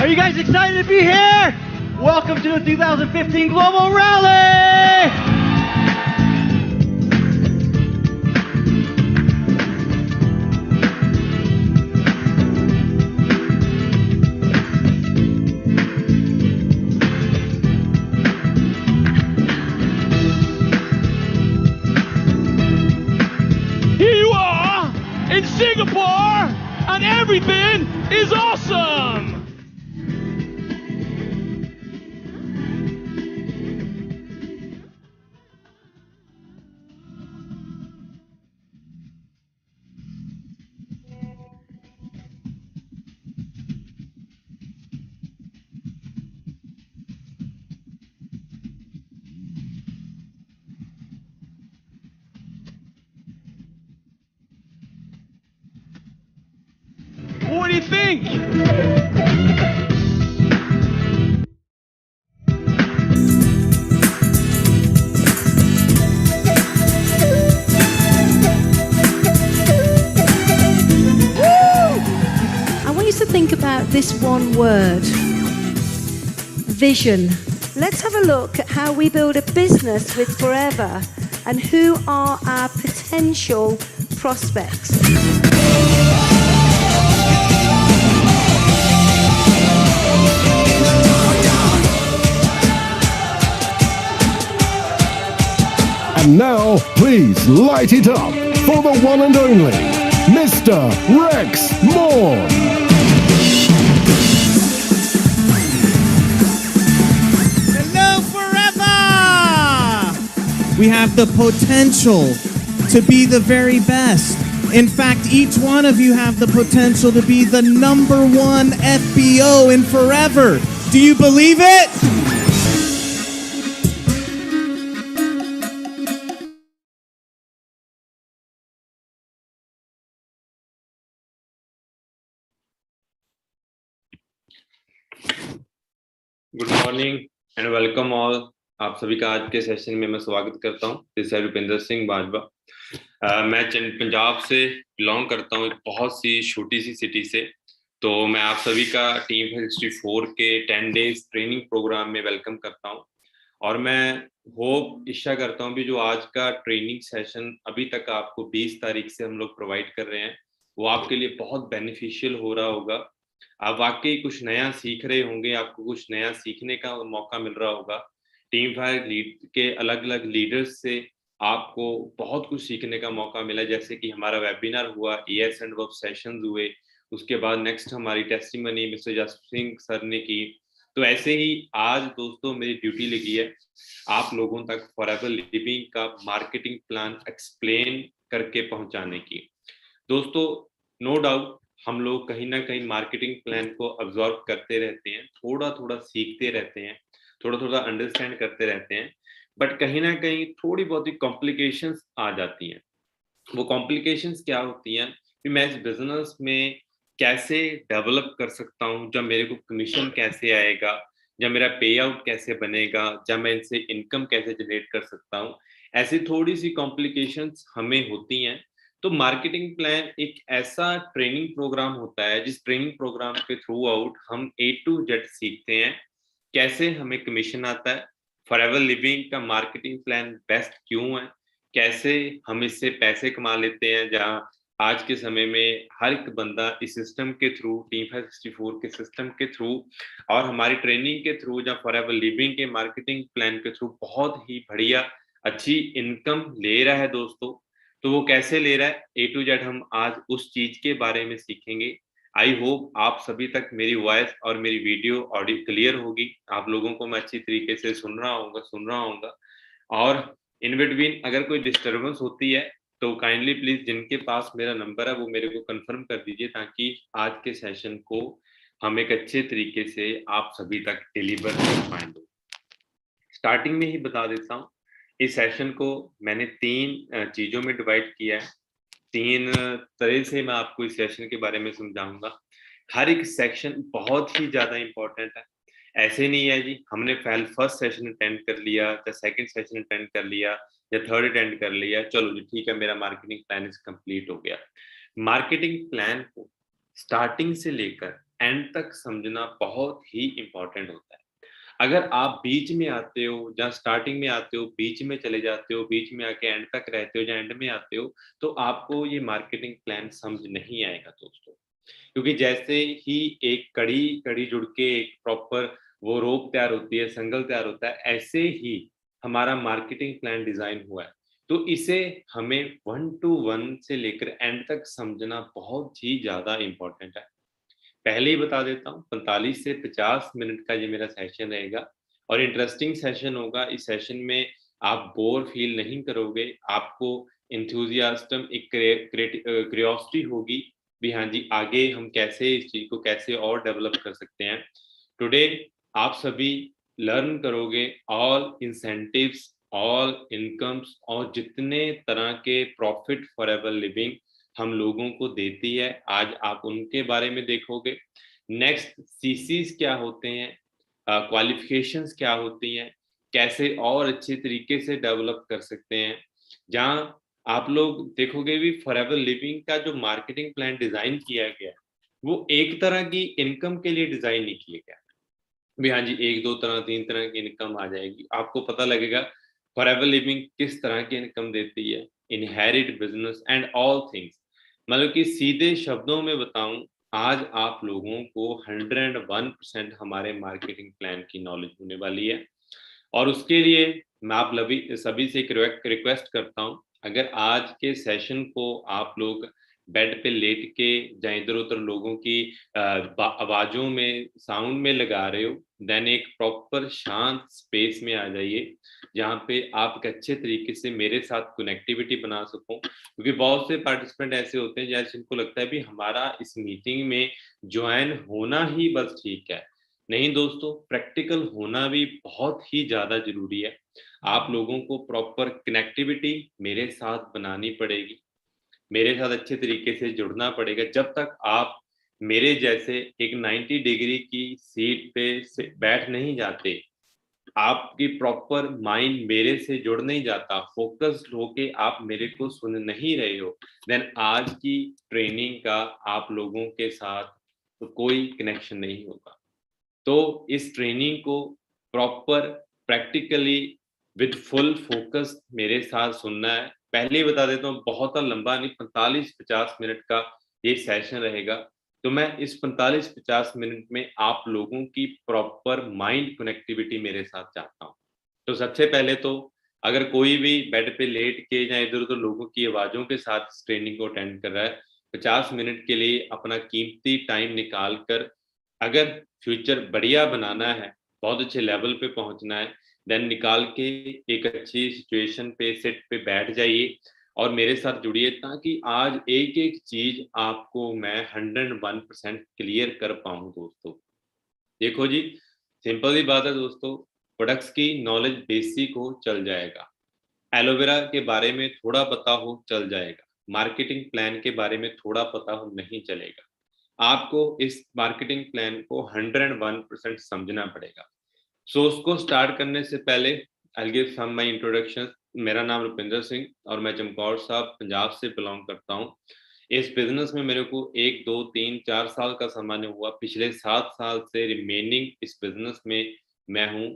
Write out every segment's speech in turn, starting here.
Are you guys excited to be here? Welcome to the 2015 Global Rally! Here you are in Singapore, and everything is awesome! What do you think? I want you to think about this one word, vision. Let's have a look at how we build a business with Forever and who are our potential prospects. And now, please light it up for the one and only Mr. Rex Moore. Hello, Forever! We have the potential to be the very best. In fact, each one of you have the potential to be the #1 FBO in Forever. Do you believe it? Good morning and welcome all. आप सभी का आज के session में मैं स्वागत करता हूं। दिस है रुपिंदर सिंह बाजवा। मैं पंजाब से बिलोंग करता हूं, एक बहुत सी छोटी सी सिटी से। तो मैं आप सभी का टीम 64 के 10 डेज ट्रेनिंग प्रोग्राम में वेलकम करता हूं। और मैं होप इच्छा करता हूं कि जो आज का ट्रेनिंग सेशन अभी तक आपको 20 तारीख से हम लोग प्रोवाइड कर रहे हैं, वो आपके लिए बहुत बेनिफिशियल हो रहा होगा। आप वाकई कुछ नया सीख रहे होंगे, आपको कुछ नया सीखने का मौका मिल रहा होगा। टीम फायर लीड के अलग अलग लीडर्स से आपको बहुत कुछ सीखने का मौका मिला, जैसे कि हमारा वेबिनार हुआ, ES एंड वर्क सेशंस हुए, उसके बाद नेक्स्ट हमारी testimony mister Jaspreet Singh sir ने की। तो ऐसे ही आज दोस्तों मेरी ड्यूटी लगी है आप लोगों तक फॉरएवर लिविंग का मार्केटिंग प्लान एक्सप्लेन करके पहुंचाने की। दोस्तों नो डाउट हम लोग कहीं ना कहीं मार्केटिंग प्लान को अब्जॉर्व करते रहते हैं, थोड़ा थोड़ा सीखते रहते हैं, थोड़ा थोड़ा अंडरस्टैंड करते रहते हैं, बट कहीं ना कहीं थोड़ी बहुत ही कॉम्प्लिकेशंस आ जाती हैं। वो कॉम्प्लिकेशंस क्या होती हैं कि मैं इस बिजनेस में कैसे डेवलप कर सकता हूँ, जब मेरे को कमीशन कैसे आएगा, जब मेरा पे आउट कैसे बनेगा, जब मैं इनसे इनकम कैसे जनरेट कर सकता हूँ, ऐसी थोड़ी सी कॉम्प्लिकेशंस हमें होती हैं। तो मार्केटिंग प्लान एक ऐसा ट्रेनिंग प्रोग्राम होता है जिस ट्रेनिंग प्रोग्राम के थ्रू आउट हम A to Z सीखते हैं कैसे हमें कमीशन आता है, फॉरएवर लिविंग का मार्केटिंग प्लान बेस्ट क्यों है, कैसे हम इससे पैसे कमा लेते हैं, जहां आज के समय में हर एक बंदा इस सिस्टम के थ्रू, टीम 64 के सिस्टम के थ्रू और हमारी ट्रेनिंग के थ्रू, या फॉरएवर लिविंग के मार्केटिंग प्लान के थ्रू बहुत ही बढ़िया अच्छी इनकम ले रहा है दोस्तों। तो वो कैसे ले रहा है, A to Z हम आज उस चीज के बारे में सीखेंगे। आई होप आप सभी तक मेरी वॉइस और मेरी वीडियो ऑडियो क्लियर होगी, आप लोगों को मैं अच्छी तरीके से सुन रहा हूँ। और इन बिटवीन अगर कोई डिस्टर्बेंस होती है तो काइंडली प्लीज जिनके पास मेरा नंबर है वो मेरे को कंफर्म कर दीजिए, ताकि आज के सेशन को हम एक अच्छे तरीके से आप सभी तक डिलीवर कर पाएंगे। स्टार्टिंग में ही बता देता हूँ, इस सेशन को मैंने 3 चीजों में डिवाइड किया है। 3 तरह से मैं आपको इस सेशन के बारे में समझाऊंगा। हर एक सेक्शन बहुत ही ज्यादा इंपॉर्टेंट है। ऐसे नहीं है जी हमने फर्स्ट सेशन अटेंड कर लिया या सेकंड सेशन अटेंड कर लिया या थर्ड अटेंड कर लिया, चलो जी ठीक है मेरा मार्केटिंग प्लान इज कंप्लीट हो गया। मार्केटिंग प्लान को स्टार्टिंग से लेकर एंड तक समझना बहुत ही इंपॉर्टेंट होता है। अगर आप बीच में आते हो, जहाँ स्टार्टिंग में आते हो, बीच में चले जाते हो, बीच में आके एंड तक रहते हो, या एंड में आते हो, तो आपको ये मार्केटिंग प्लान समझ नहीं आएगा दोस्तों। क्योंकि जैसे ही एक कड़ी जुड़ के एक प्रॉपर वो रोप तैयार होती है, संगल तैयार होता है, ऐसे ही हमारा मार्केटिंग प्लान डिजाइन हुआ है। तो इसे हमें 1 to 1 से लेकर एंड तक समझना बहुत ही ज्यादा इंपॉर्टेंट है। पहले ही बता देता हूँ, 45 से 50 मिनट का ये मेरा सेशन रहेगा और इंटरेस्टिंग सेशन होगा। इस सेशन में आप बोर फील नहीं करोगे, आपको एंथुसियाज्म, एक क्यूरियोसिटी होगी भी, हाँ जी आगे हम कैसे इस चीज को कैसे और डेवलप कर सकते हैं। टुडे आप सभी लर्न करोगे ऑल इंसेंटिव्स, ऑल इनकम्स और जितने तरह के प्रॉफिट फॉरएवर लिविंग हम लोगों को देती है, आज आप उनके बारे में देखोगे। नेक्स्ट सीसीज क्या होते हैं, क्वालिफिकेशंस क्या होती हैं, कैसे और अच्छे तरीके से डेवलप कर सकते हैं। जहाँ आप लोग देखोगे भी फॉरएवर लिविंग का जो मार्केटिंग प्लान डिजाइन किया गया है, वो एक तरह की इनकम के लिए डिजाइन नहीं किया गया भी, हाँ जी 1 2 तरह 3 तरह की इनकम आ जाएगी। आपको पता लगेगा फॉरएवर लिविंग किस तरह की इनकम देती है, inherit business and all things. मतलब कि सीधे शब्दों में बताऊं, आज आप लोगों को 101% हमारे मार्केटिंग प्लान की नॉलेज होने वाली है। और उसके लिए मैं आप सभी से एक रिक्वेस्ट करता हूं, अगर आज के सेशन को आप लोग बेड पे लेट के या इधर उधर लोगों की आवाजों में, साउंड में लगा रहे हो, देन एक प्रॉपर शांत स्पेस में आ जाइए, जहाँ पे आप एक अच्छे तरीके से मेरे साथ कनेक्टिविटी बना सको। क्योंकि बहुत से पार्टिसिपेंट ऐसे होते हैं जैसे जिनको लगता है भी हमारा इस मीटिंग में ज्वाइन होना ही बस ठीक है। नहीं दोस्तों, प्रैक्टिकल होना भी बहुत ही ज्यादा जरूरी है। आप लोगों को प्रॉपर कनेक्टिविटी मेरे साथ बनानी पड़ेगी, मेरे साथ अच्छे तरीके से जुड़ना पड़ेगा। जब तक आप मेरे जैसे एक 90 डिग्री की सीट पे से बैठ नहीं जाते, आपकी प्रॉपर माइंड मेरे से जुड़ नहीं जाता, फोकस्ड होके आप मेरे को सुन नहीं रहे हो, देन आज की ट्रेनिंग का आप लोगों के साथ तो कोई कनेक्शन नहीं होगा। तो इस ट्रेनिंग को proper practically with full focus मेरे साथ सुनना है। पहले ही बता देता हूँ, बहुत लंबा नहीं, 45-50 मिनट का ये सेशन रहेगा। तो मैं इस 45-50 मिनट में आप लोगों की प्रॉपर माइंड कनेक्टिविटी मेरे साथ चाहता हूँ। तो सबसे पहले तो अगर कोई भी बेड पे लेट के या इधर उधर लोगों की आवाजों के साथ इस ट्रेनिंग को अटेंड कर रहा है, 50 मिनट के लिए अपना कीमती टाइम निकाल कर, अगर फ्यूचर बढ़िया बनाना है, बहुत अच्छे लेवल पे पहुंचना है, देन निकाल के एक अच्छी सिचुएशन पे, सेट पे बैठ जाइए और मेरे साथ जुड़िए, ताकि आज एक एक चीज आपको मैं 101% क्लियर कर पाऊं दोस्तों। देखो जी, सिंपल सी बात है दोस्तों, प्रोडक्ट्स की नॉलेज बेसिक हो चल जाएगा, एलोवेरा के बारे में थोड़ा पता हो चल जाएगा, मार्केटिंग प्लान के बारे में थोड़ा पता हो नहीं चलेगा। आपको इस मार्केटिंग प्लान को 101% समझना पड़ेगा। सो उसको स्टार्ट करने से पहले I give some my introduction. मेरा नाम रुपिंदर सिंह और मैं चमकौर साहब पंजाब से बिलोंग करता हूँ। इस बिजनेस में मेरे को 1 2 3 4 साल का सामान्य हुआ, पिछले 7 साल से रिमेनिंग इस बिजनेस में मैं हूँ।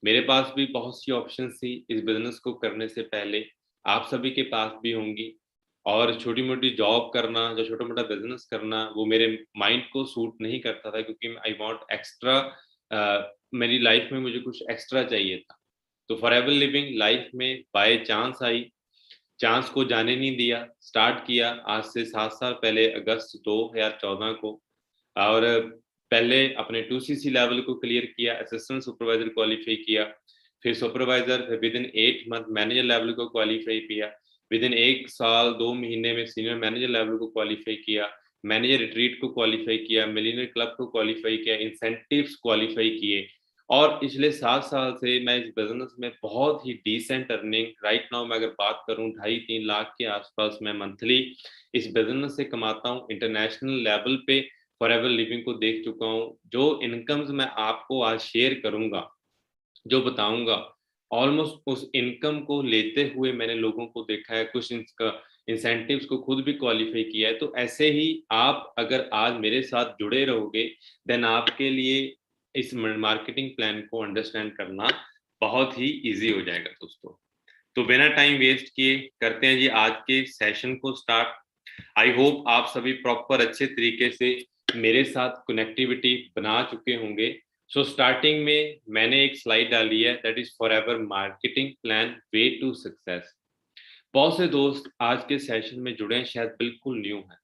मेरे पास भी बहुत सी ऑप्शन थी इस बिजनेस को करने से पहले, आप सभी के पास भी होंगी। और छोटी मोटी जॉब करना या छोटा मोटा बिजनेस करना वो मेरे माइंड को सूट नहीं करता था, क्योंकि आई वांट एक्स्ट्रा, मेरी लाइफ में मुझे कुछ एक्स्ट्रा चाहिए था। तो फॉरएवर लिविंग लाइफ में बाय चांस आई, चांस को जाने नहीं दिया, स्टार्ट किया आज से 7 साल पहले अगस्त 2014 को। और पहले अपने 2cc लेवल को क्लियर किया, असिस्टेंट सुपरवाइजर क्वालिफाई किया, फिर सुपरवाइजर, फिर with in 8 month manager level को क्वालिफाई किया, विद इन 1 साल 2 महीने में सीनियर मैनेजर लेवल को क्वालिफाई किया, मैनेजर रिट्रीट को क्वालिफाई किया, मिलियनर क्लब को क्वालिफाई किया, इंसेंटिव्स क्वालिफाई किए। और पिछले 7 साल से मैं इस बिजनेस में बहुत ही डिसेंट अर्निंग, राइट नाउ मैं अगर बात करूं 2.5-3 लाख के आसपास मैं मंथली इस बिजनेस से कमाता हूं। इंटरनेशनल लेवल पे फॉरएवर लिविंग को देख चुका हूं। जो इनकम्स मैं आपको आज शेयर करूंगा, जो बताऊंगा, ऑलमोस्ट उस इनकम को लेते हुए मैंने लोगों को देखा है। कुछ इंसेंटिव्स को खुद भी क्वालिफाई किया है। तो ऐसे ही आप अगर आज मेरे साथ जुड़े रहोगे देन आपके लिए इस मार्केटिंग प्लान को अंडरस्टैंड करना बहुत ही इजी हो जाएगा दोस्तों। तो बिना टाइम वेस्ट किए करते हैं जी आज के सेशन को स्टार्ट। आई होप आप सभी प्रॉपर अच्छे तरीके से मेरे साथ कनेक्टिविटी बना चुके होंगे। सो स्टार्टिंग में मैंने एक स्लाइड डाली है, that is Forever marketing plan way to success. बहुत से दोस्त आज के सेशन में जुड़े हैं, शायद बिल्कुल न्यू हैं,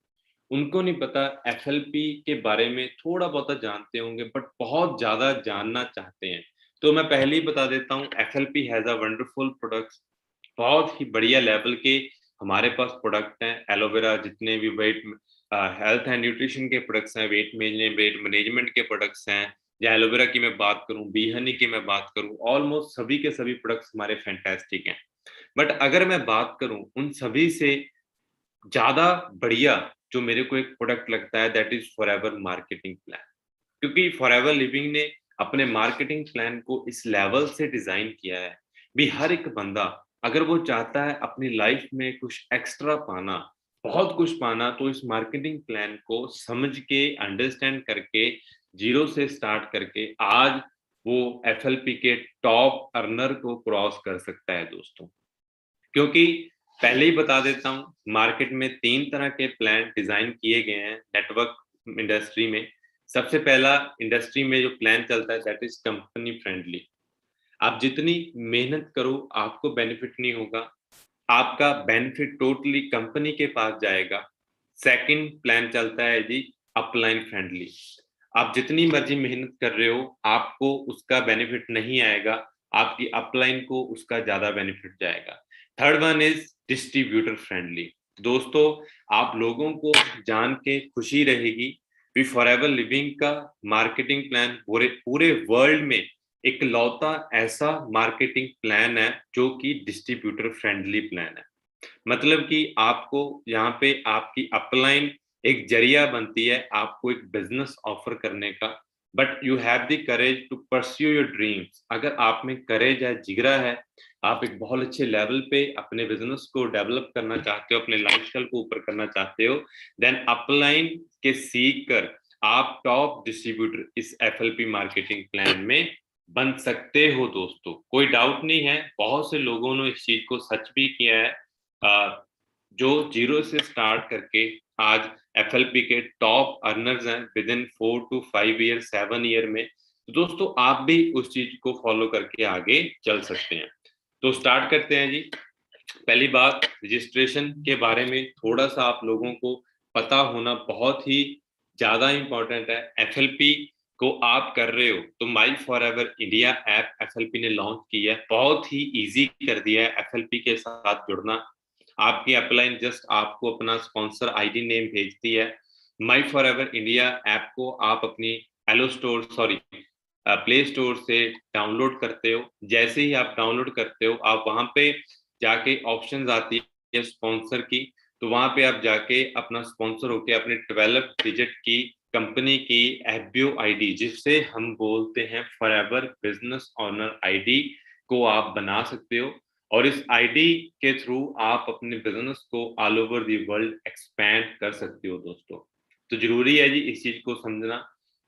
उनको नहीं पता एफएलपी के बारे में, थोड़ा बहुत जानते होंगे बट बहुत ज्यादा जानना चाहते हैं। तो मैं पहले ही बता देता हूँ, FLP has a wonderful products. बहुत ही बढ़िया लेवल के हमारे पास प्रोडक्ट हैं। एलोवेरा जितने भी वेट हेल्थ एंड न्यूट्रिशन के प्रोडक्ट्स हैं, वेट मैनेजमेंट के प्रोडक्ट्स हैं, या एलोवेरा की मैं बात करूं, बी हनी की मैं बात करूं, ऑलमोस्ट सभी के सभी प्रोडक्ट्स हमारे फैंटास्टिक हैं। बट अगर मैं बात करूं उन सभी से ज्यादा बढ़िया जो मेरे को एक प्रोडक्ट लगता है, that is Forever marketing plan. क्योंकि फॉरएवर लिविंग ने अपने मार्केटिंग प्लान को इस लेवल से डिजाइन किया है भी हर एक बंदा अगर वो चाहता है अपनी लाइफ में कुछ एक्स्ट्रा पाना, बहुत कुछ पाना, तो इस मार्केटिंग प्लान को समझ के अंडरस्टैंड करके जीरो से स्टार्ट करके आज वो एफएलपी के टॉप अर्नर को क्रॉस कर सकता है दोस्तों। क्योंकि पहले ही बता देता हूँ, मार्केट में 3 तरह के प्लान डिजाइन किए गए हैं नेटवर्क इंडस्ट्री में। सबसे पहला इंडस्ट्री में जो प्लान चलता है दैट इज कंपनी फ्रेंडली। आप जितनी मेहनत करो आपको बेनिफिट नहीं होगा, आपका बेनिफिट टोटली कंपनी के पास जाएगा। सेकंड प्लान चलता है जी अपलाइन फ्रेंडली। आप जितनी मर्जी मेहनत कर रहे हो आपको उसका बेनिफिट नहीं आएगा, आपकी अपलाइन को उसका ज्यादा बेनिफिट जाएगा। Third one is distributor friendly. दोस्तों आप लोगों को जान के खुशी रहेगी भी फॉरएवर लिविंग का मार्केटिंग प्लान पूरे वर्ल्ड में एक लौता ऐसा मार्केटिंग प्लान है जो कि डिस्ट्रीब्यूटर फ्रेंडली प्लान है। मतलब कि आपको यहाँ पे आपकी अपलाइन एक जरिया बनती है आपको एक बिजनेस ऑफर करने का, but you have the courage to pursue your dreams. अगर आप में करेज है, जिगरा है, आप एक बहुत अच्छे लेवल पे अपने बिजनेस को डेवलप करना चाहते हो, अपने लाइफस्टाइल को ऊपर करना चाहते हो, देन अपलाइन के सीख कर आप टॉप डिस्ट्रीब्यूटर इस एफएलपी मार्केटिंग प्लान में बन सकते हो दोस्तों। कोई डाउट नहीं है, बहुत से लोगों ने इस चीज को सच भी किया है जो जीरो से स्टार्ट करके आज एफएलपी के टॉप अर्नर्स हैं with in 4 to 5 year 7 year में। तो दोस्तों आप भी उस चीज को फॉलो करके आगे चल सकते हैं। तो स्टार्ट करते हैं जी। पहली बात, रजिस्ट्रेशन के बारे में थोड़ा सा आप लोगों को पता होना बहुत ही ज्यादा इंपॉर्टेंट है। एफएलपी को आप कर रहे हो तो माई फॉरएवर इंडिया ऐप एफएलपी ने लॉन्च किया है, बहुत ही इजी कर दिया है एफएलपी के साथ जुड़ना। आपकी अपलाइन जस्ट आपको अपना स्पॉन्सर आईडी नेम भेजती है। माई फॉरएवर इंडिया ऐप को आप अपनी प्ले स्टोर से डाउनलोड करते हो। जैसे ही आप डाउनलोड करते हो आप वहां पे जाके ऑप्शंस आती है स्पॉन्सर की, तो वहां पे आप जाके अपना स्पॉन्सर होके अपने 12 डिजिट की कंपनी की एफबीओ आईडी, जिससे हम बोलते हैं फॉरएवर बिजनेस ऑनर आईडी, को आप बना सकते हो। और इस आईडी के थ्रू आप अपने बिजनेस को all over the world expand कर सकते हो दोस्तों। तो जरूरी है जी इस चीज को समझना।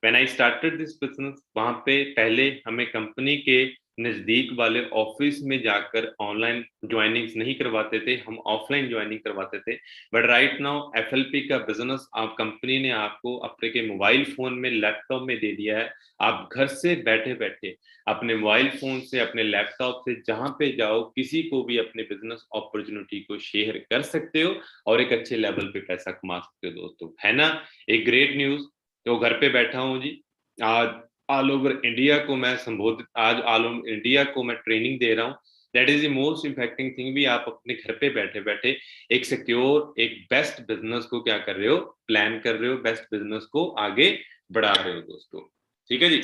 When I started this business, वहां पे पहले हमें कंपनी के नजदीक वाले ऑफिस में जाकर ऑनलाइन ज्वाइनिंग्स नहीं करवाते थे, हम ऑफलाइन ज्वाइनिंग करवाते थे। बट राइट नाउ एफएलपी का बिजनेस आप कंपनी ने आपको अपने के मोबाइल फोन में, लैपटॉप में दे दिया है। आप घर से बैठे बैठे अपने मोबाइल फोन से, अपने लैपटॉप से जहां पे जाओ किसी को भी अपने बिजनेस अपॉर्चुनिटी को शेयर कर सकते हो और एक अच्छे लेवल पे पैसा कमा सकते हो दोस्तों, है ना। एक ग्रेट न्यूज। तो घर पे बैठा हूँ जी, आज ऑल ओवर इंडिया को मैं संबोधित, आज ऑल ओवर इंडिया को मैं ट्रेनिंग दे रहा हूँ। That is the most impacting thing भी, आप अपने घर पे बैठे बैठे एक सिक्योर, एक बेस्ट बिजनेस को क्या कर रहे हो, प्लान कर रहे हो, बेस्ट बिजनेस को आगे बढ़ा रहे हो दोस्तों। ठीक है जी।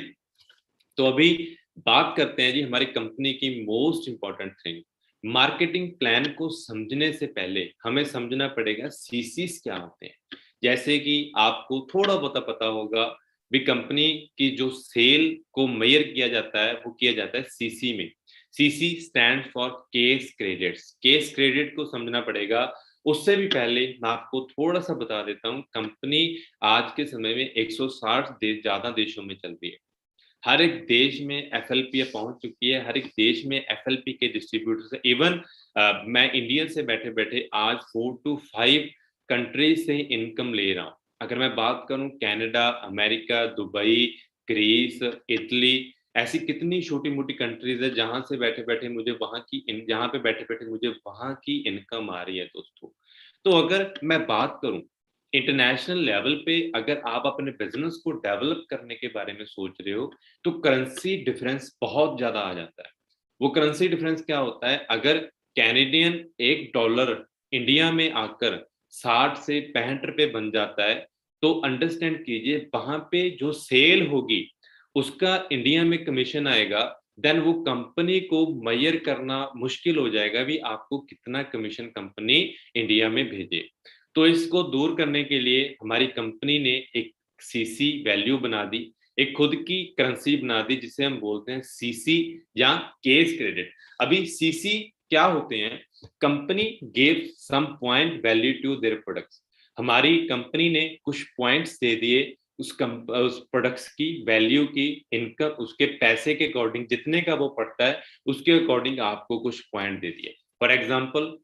तो अभी बात करते हैं जी हमारी कंपनी की most important thing. Marketing plan को समझने से पहले हमें समझना पड़ेगा सीसीस क्या होते हैं। जैसे कि आपको थोड़ा बहुत पता होगा भी, कंपनी की जो सेल को मेजर किया जाता है वो किया जाता है सीसी में। CC stand for case credits. Case credit को समझना पड़ेगा, उससे भी पहले मैं आपको थोड़ा सा बता देता हूँ, कंपनी आज के समय में 160 ज्यादा देशों में चल रही है। हर एक देश में एफएलपी पहुंच चुकी है, हर एक देश में एफएलपी के डिस्ट्रीब्यूटर्स है। इवन मैं इंडिया से बैठे बैठे आज 4 to 5 कंट्रीज से इनकम ले रहा हूँ। अगर मैं बात करूं Canada, America, Dubai, Greece, Italy, ऐसी कितनी छोटी मोटी कंट्रीज है जहां से बैठे बैठे मुझे जहां पे बैठे बैठे मुझे वहां की इनकम आ रही है दोस्तों। तो अगर मैं बात करूं इंटरनेशनल लेवल पे, अगर आप अपने बिजनेस को डेवलप करने के बारे में सोच रहे हो, तो करेंसी डिफरेंस बहुत ज्यादा आ जाता है। वो करेंसी डिफरेंस क्या होता है, अगर कैनेडियन $1 इंडिया में आकर 60 से 65 रुपए बन जाता है, तो अंडरस्टैंड कीजिए वहां पे जो सेल होगी उसका इंडिया में कमीशन आएगा। देन वो कंपनी को मेजर करना मुश्किल हो जाएगा भी आपको कितना कमीशन कंपनी इंडिया में भेजे। तो इसको दूर करने के लिए हमारी कंपनी ने एक सीसी वैल्यू बना दी, एक खुद की करेंसी बना दी जिसे हम बोलते हैं सीसी या केस क्रेडिट। अभी सीसी क्या होते हैं, company give some point value to their products. हमारी कंपनी ने कुछ पॉइंट्स दे दिए उस प्रोडक्ट्स की वैल्यू की, इनकम उसके पैसे के अकॉर्डिंग जितने का वो पड़ता है उसके अकॉर्डिंग आपको कुछ पॉइंट दे दिए। फॉर एग्जांपल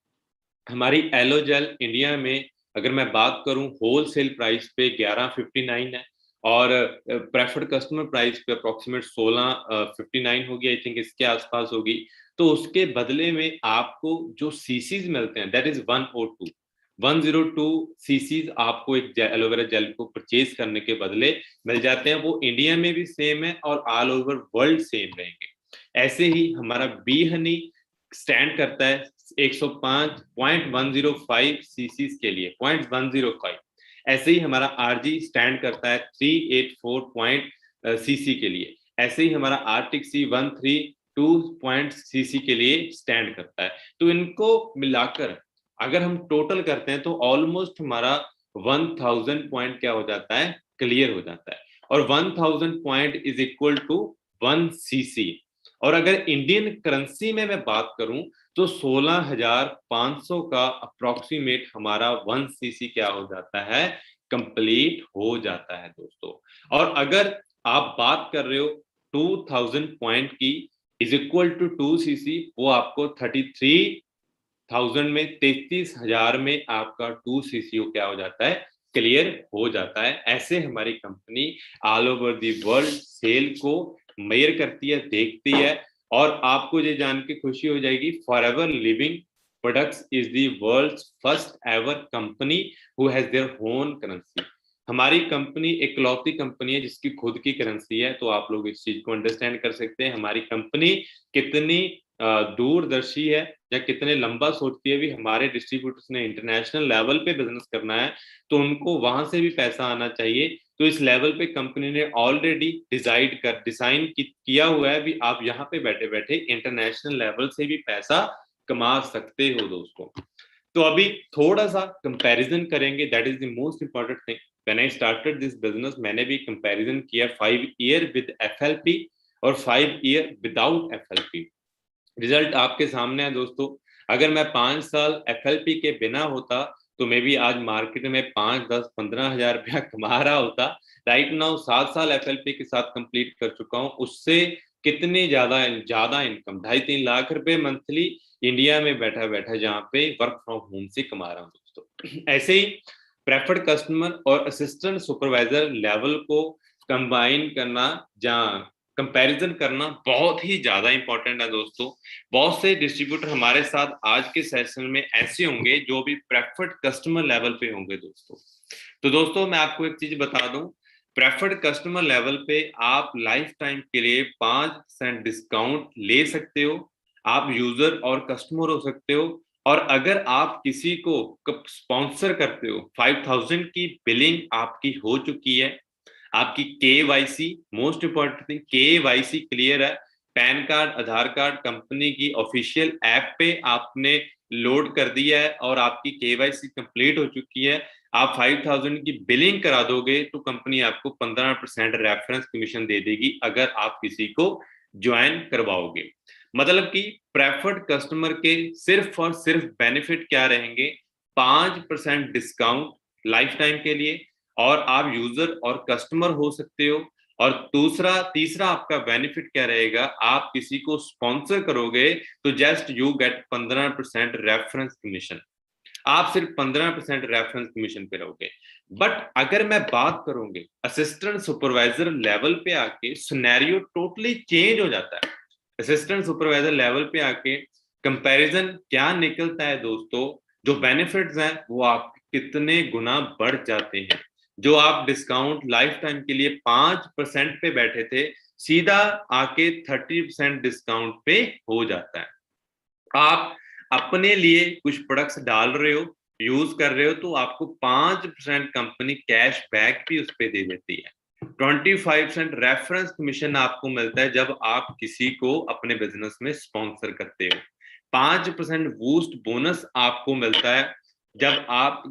हमारी एलोजेल इंडिया में अगर मैं बात करूं होलसेल प्राइस पे 1159 है और प्रेफर्ड कस्टमर प्राइस पे अप्रोक्सीमेट 1659 होगी, आई थिंक इसके आसपास होगी। तो उसके बदले में आपको जो सीसीज मिलते हैं दैट इज 102 सीसीज आपको एक एलोवेरा जेल को परचेज करने के बदले मिल जाते हैं। वो इंडिया में भी सेम है और ऑल ओवर वर्ल्ड सेम रहेंगे। ऐसे ही हमारा बी हनी स्टैंड करता है 105.105 सीसीज के लिए, 0.105। ऐसे ही हमारा आरजी स्टैंड करता है 384 सीसी के लिए। ऐसे ही हमारा आर्टिक सी 132 सीसी के लिए स्टैंड करता है। तो इनको मिलाकर अगर हम टोटल करते हैं तो ऑलमोस्ट हमारा 1000 पॉइंट क्या हो जाता है, क्लियर हो जाता है। और 1000 point is equal to 1 CC. और अगर इंडियन करेंसी में मैं बात करूं तो 16,500 का अप्रोक्सीमेट हमारा 1 सीसी क्या हो जाता है, कंप्लीट हो जाता है दोस्तों। और अगर आप बात कर रहे हो 2000 पॉइंट की इज इक्वल टू 2 सीसी, वो आपको 33,000 में 33,000 में आपका 2 सीसी क्या हो जाता है, क्लियर हो जाता है। ऐसे हमारी company all over the world sale को मेजर करती है, देखती है। और आपको ये जान के खुशी हो जाएगी, Forever living products is the world's first ever company who has their own currency. हमारी कंपनी इकलौती कंपनी है जिसकी खुद की करेंसी है। तो आप लोग इस चीज को अंडरस्टैंड कर सकते हैं हमारी कंपनी कितनी दूरदर्शी है या कितने लंबा सोचती है। भी हमारे डिस्ट्रीब्यूटर्स ने इंटरनेशनल लेवल पे बिजनेस करना है तो उनको वहां से भी पैसा आना चाहिए। तो इस लेवल पे कंपनी ने ऑलरेडी डिजाइन किया हुआ है भी आप यहाँ पे बैठे बैठे इंटरनेशनल लेवल से भी पैसा कमा सकते हो दोस्तों। तो अभी थोड़ा सा कंपैरिजन करेंगे, that is the most important thing. When I started this business मैंने भी कंपैरिजन किया 5 ईयर विद एफएलपी और 5 ईयर विदाउट एफएलपी। रिजल्ट आपके सामने है दोस्तों। अगर मैं 5 साल एफएलपी के बिना होता तो मैं भी आज मार्केट में 5, 10, 15 हजार रुपया कमा रहा होता। राइट नाउ 7 साल एफएलपी के साथ कंप्लीट कर चुका हूं, उससे कितने ज्यादा इनकम 2.5-3 लाख रुपए मंथली इंडिया में बैठा बैठा जहां पे वर्क फ्रॉम होम से कमा रहा हूं दोस्तों। ऐसे ही प्रेफर्ड कस्टमर और असिस्टेंट सुपरवाइजर लेवल को कंबाइन करना, जहां कंपैरिजन करना बहुत ही ज्यादा इंपॉर्टेंट है दोस्तों। बहुत से डिस्ट्रीब्यूटर हमारे साथ आज के सेशन में ऐसे होंगे जो भी प्रेफर्ड कस्टमर लेवल पे होंगे दोस्तों। तो दोस्तों मैं आपको एक चीज बता दूं, प्रेफर्ड कस्टमर लेवल पे आप लाइफ टाइम के लिए 5% डिस्काउंट ले सकते हो। आप यूजर और कस्टमर हो सकते हो। और अगर आप किसी को स्पॉन्सर करते हो 5,000 की बिलिंग आपकी हो चुकी है। आपकी KYC, most important thing, KYC clear है। पैन कार्ड, आधार कार्ड कंपनी की ऑफिशियल ऐप पे आपने लोड कर दिया है और आपकी केवाईसी कंप्लीट हो चुकी है। आप 5,000 की बिलिंग करा दोगे तो कंपनी आपको 15% रेफरेंस कमीशन दे देगी अगर आप किसी को ज्वाइन करवाओगे। मतलब कि प्रेफर्ड कस्टमर के सिर्फ और सिर्फ बेनिफिट क्या रहेंगे, 5% डिस्काउंट लाइफ टाइम के लिए, और आप यूजर और कस्टमर हो सकते हो। और तीसरा आपका बेनिफिट क्या रहेगा, आप किसी को स्पॉन्सर करोगे तो just you get 15% reference commission. आप सिर्फ 15% रेफरेंस कमीशन पे रहोगे। बट अगर मैं बात करूंगी असिस्टेंट सुपरवाइजर लेवल पे आके, सिनेरियो टोटली चेंज हो जाता है। असिस्टेंट सुपरवाइजर लेवल पे आके कंपैरिजन क्या निकलता है दोस्तों, जो बेनिफिट्स हैं वो आप कितने गुना बढ़ जाते हैं। जो आप डिस्काउंट लाइफ टाइम के लिए 5% पे बैठे थे, सीधा आके 30% डिस्काउंट पे हो जाता है। आप अपने लिए कुछ प्रोडक्ट्स डाल रहे हो, यूज कर रहे हो, तो आपको 5% कंपनी कैश बैक भी उस पे दे देती है। 25% रेफरेंस कमीशन आपको मिलता है जब आप किसी को अपने बिजनेस में स्पॉन्सर करते हो। 5% बूस्ट बोनस आपको मिलता है जब आप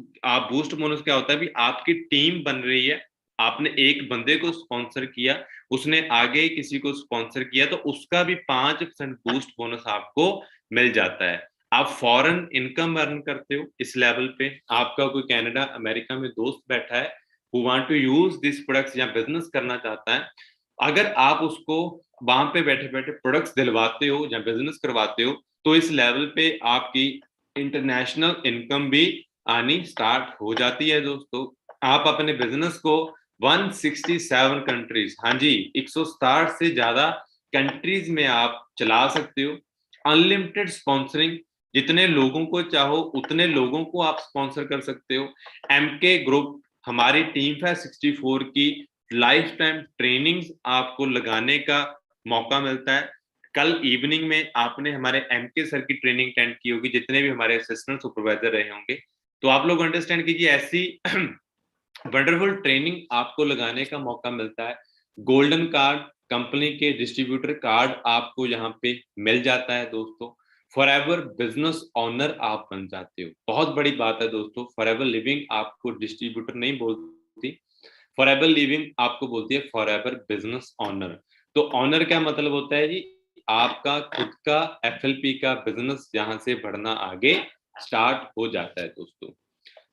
बूस्ट बोनस क्या होता है भी, आपकी टीम बन रही है, आपने एक बंदे को स्पॉन्सर किया, उसने आगे किसी को स्पॉन्सर किया, तो उसका भी 5% बूस्ट बोनस आपको मिल जाता है। आप फॉरेन इनकम अर्न करते हो इस लेवल पे। आपका कोई कनाडा अमेरिका में दोस्त बैठा है who want to use this products या बिजनेस करना चाहता है, अगर आप उसको वहां पे बैठे बैठे प्रोडक्ट्स दिलवाते हो या बिजनेस करवाते हो, तो इस लेवल पे आपकी इंटरनेशनल इनकम भी आनी स्टार्ट हो जाती है दोस्तों। आप अपने बिजनेस को 167 कंट्रीज, हाँ जी 167 से ज्यादा कंट्रीज में आप चला सकते हो। अनलिमिटेड स्पॉन्सरिंग, जितने लोगों को चाहो उतने लोगों को आप स्पॉन्सर कर सकते हो। एमके ग्रुप, हमारी टीम है 64 की, लाइफ टाइम ट्रेनिंग्स आपको लगाने का मौका मिलता है। कल इवनिंग में आपने हमारे एमके सर की ट्रेनिंग अटेंड की होगी, जितने भी हमारे असिस्टेंट सुपरवाइजर रहे होंगे, तो आप लोग अंडरस्टैंड कीजिए ऐसी वंडरफुल ट्रेनिंग आपको लगाने का मौका मिलता है। गोल्डन कार्ड, कंपनी के डिस्ट्रीब्यूटर कार्ड आपको यहाँ पे मिल जाता है दोस्तों। फॉरएवर बिजनेस ऑनर आप बन जाते हो। बहुत बड़ी बात है दोस्तों, फॉरएवर लिविंग आपको डिस्ट्रीब्यूटर नहीं बोलती, फॉरएवर लिविंग आपको बोलती है फॉरएवर बिजनेस ऑनर। तो ऑनर क्या मतलब होता है जी, आपका खुद का एफएलपी का बिजनेस यहाँ से बढ़ना आगे स्टार्ट हो जाता है दोस्तों।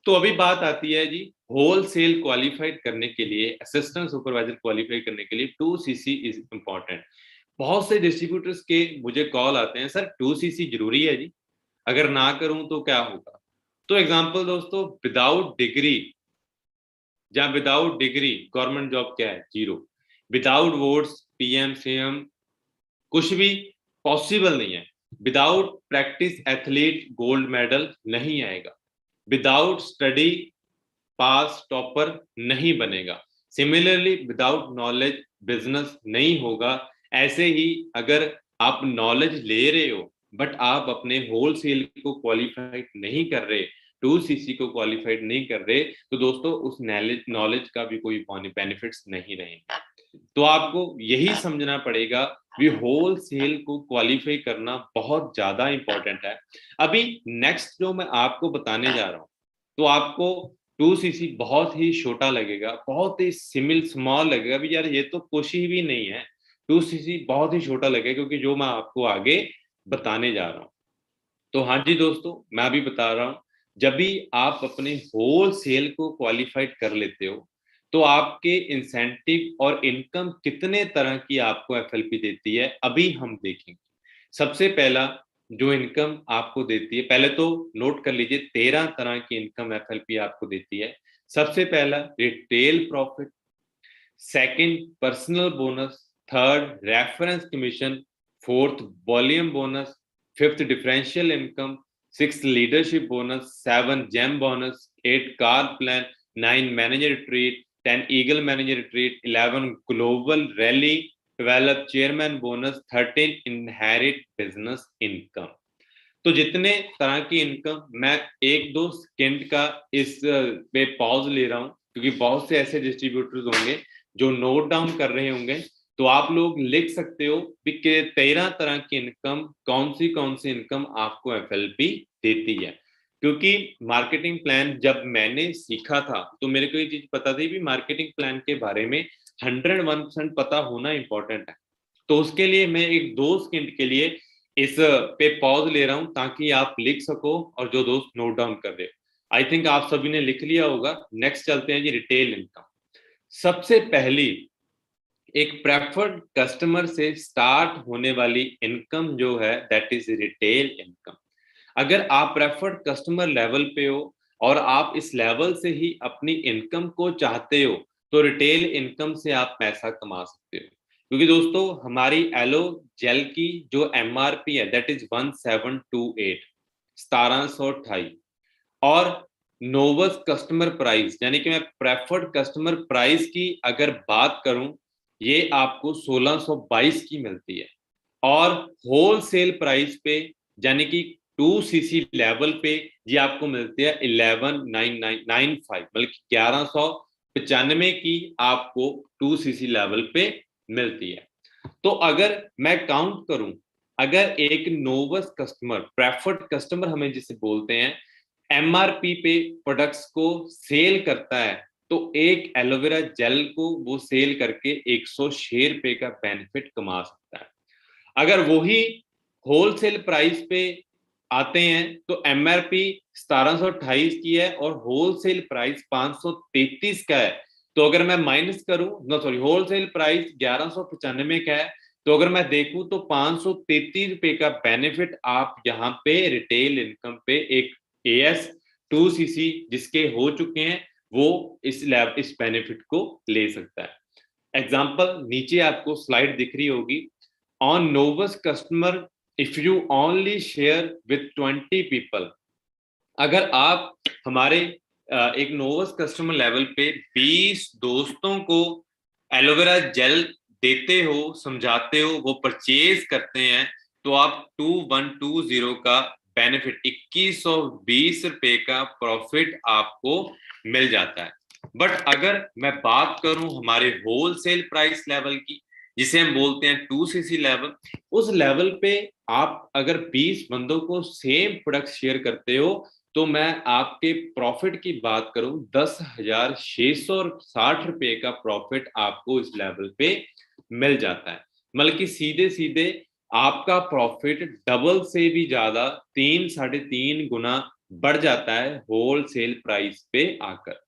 तो अभी बात आती है जी होलसेल क्वालिफाइड करने के लिए, असिस्टेंट सुपरवाइजर क्वालिफाई करने के लिए 2cc इज इंपॉर्टेंट। बहुत से डिस्ट्रीब्यूटर्स के मुझे कॉल आते हैं, सर 2cc जरूरी है जी, अगर ना करूं तो क्या होगा। तो एग्जांपल दोस्तों, विदाउट डिग्री या विदाउट डिग्री गवर्नमेंट जॉब क्या है, zero. Without votes PM CM कुछ भी पॉसिबल नहीं है। Without practice athlete gold medal नहीं आएगा। विदाउट स्टडी पास टॉपर नहीं बनेगा। सिमिलरली विदाउट नॉलेज बिजनेस नहीं होगा। ऐसे ही अगर आप नॉलेज ले रहे हो बट आप अपने होलसेल को क्वालिफाइड नहीं कर रहे, 2cc को क्वालिफाइड नहीं कर रहे, तो दोस्तों उस नॉलेज का भी कोई बेनिफिट्स नहीं रहेंगे। तो आपको यही समझना पड़ेगा भी होलसेल को क्वालिफाई करना बहुत ज्यादा इंपॉर्टेंट है। अभी नेक्स्ट जो मैं आपको बताने जा रहा हूं, तो आपको 2cc बहुत ही छोटा लगेगा, बहुत ही स्मॉल लगेगा भी, यार ये तो कुछ ही भी नहीं है। 2cc बहुत ही छोटा लगेगा क्योंकि जो मैं आपको आगे बताने जा रहा हूं। तो हाँ जी दोस्तों, मैं अभी बता रहा हूं, जब भी आप अपने होलसेल को क्वालिफाइड कर लेते हो तो आपके इंसेंटिव और इनकम कितने तरह की आपको एफएलपी देती है, अभी हम देखेंगे। सबसे पहला जो इनकम आपको देती है, पहले तो नोट कर लीजिए 13 तरह की इनकम एफएलपी आपको देती है। सबसे पहला retail profit, second personal bonus, third reference commission, fourth volume bonus, fifth differential income, sixth leadership bonus, 7 gem bonus, 8 car plan, 9 manager retreat, 10 eagle manager retreat, 11 global rally, 12 chairman bonus, 13 inherit business income. तो जितने तरह की income, मैं 1-2 second का इस पे pause ले रहा हूं क्योंकि बहुत से ऐसे डिस्ट्रीब्यूटर्स होंगे जो नोट डाउन कर रहे होंगे, तो आप लोग लिख सकते हो कि 13 तरह की इनकम कौन सी इनकम आपको एफएलपी देती है। क्योंकि मार्केटिंग प्लान जब मैंने सीखा था तो मेरे को ये चीज पता थी भी मार्केटिंग प्लान के बारे में 101% पता होना इंपॉर्टेंट है। तो उसके लिए मैं 1-2 सेकंड के लिए इस पे पॉज ले रहा हूं ताकि आप लिख सको और जो दोस्त नोट डाउन कर रहे हो। आई थिंक आप सभी ने लिख लिया होगा। नेक्स्ट चलते हैं जी रिटेल इनकम। सबसे पहली एक प्रेफर्ड कस्टमर से स्टार्ट होने वाली इनकम जो है दैट इज रिटेल इनकम। अगर आप प्रेफर्ड कस्टमर लेवल पे हो और आप इस लेवल से ही अपनी इनकम को चाहते हो तो रिटेल इनकम से आप पैसा कमा सकते हो। क्योंकि दोस्तों हमारी एलो जेल की जो एमआरपी है दैट इज 1728 1728 और नोवस कस्टमर प्राइस यानी कि मैं प्रेफर्ड कस्टमर प्राइस की अगर बात करूं ये आपको 1622 की मिलती है और होलसेल प्राइस पे यानी कि 2cc लेवल पे ये आपको मिलती है 11,995 बल्कि 1195 की आपको 2cc लेवल पे मिलती है। तो अगर मैं काउंट करूं, अगर एक नोवस कस्टमर प्रेफर्ड कस्टमर हमें जिसे बोलते हैं एमआरपी पे प्रोडक्ट्स को सेल करता है तो एक एलोवेरा जेल को वो सेल करके 106 रुपए का बेनिफिट कमा सकता है। अगर वही होलसेल प्राइस पे आते हैं तो एमआरपी 1728 की है और होलसेल प्राइस 533 का है। तो अगर मैं माइनस करूं होलसेल प्राइस 1195 का है तो अगर मैं देखूं तो 533 रुपए का बेनिफिट आप यहाँ पे रिटेल इनकम पे एक AS 2cc जिसके हो चुके हैं वो इस बेनिफिट को ले सकता है। एग्जांपल नीचे आपको स्लाइड दिख रही होगी। On novus customer if you only share with 20 people, अगर आप हमारे एक नोवस कस्टमर लेवल पे 20 दोस्तों को एलोवेरा जेल देते हो, समझाते हो, वो परचेज करते हैं तो आप 2120 का बेनिफिट 2120 रुपए का प्रॉफिट आपको मिल जाता है। बट अगर मैं बात करूं हमारे होलसेल प्राइस लेवल की जिसे हम बोलते हैं 2cc लेवल, उस लेवल पे आप अगर 20 बंदों को सेम प्रोडक्ट शेयर करते हो तो मैं आपके प्रॉफिट की बात करूं 10,660 रुपए का प्रॉफिट आपको इस लेवल पे मिल जाता है। मतलब कि सीधे सीधे आपका प्रॉफिट डबल से भी ज्यादा 3-3.5 गुना बढ़ जाता है होलसेल प्राइस पे आकर।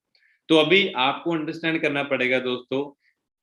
तो अभी आपको अंडरस्टैंड करना पड़ेगा दोस्तों,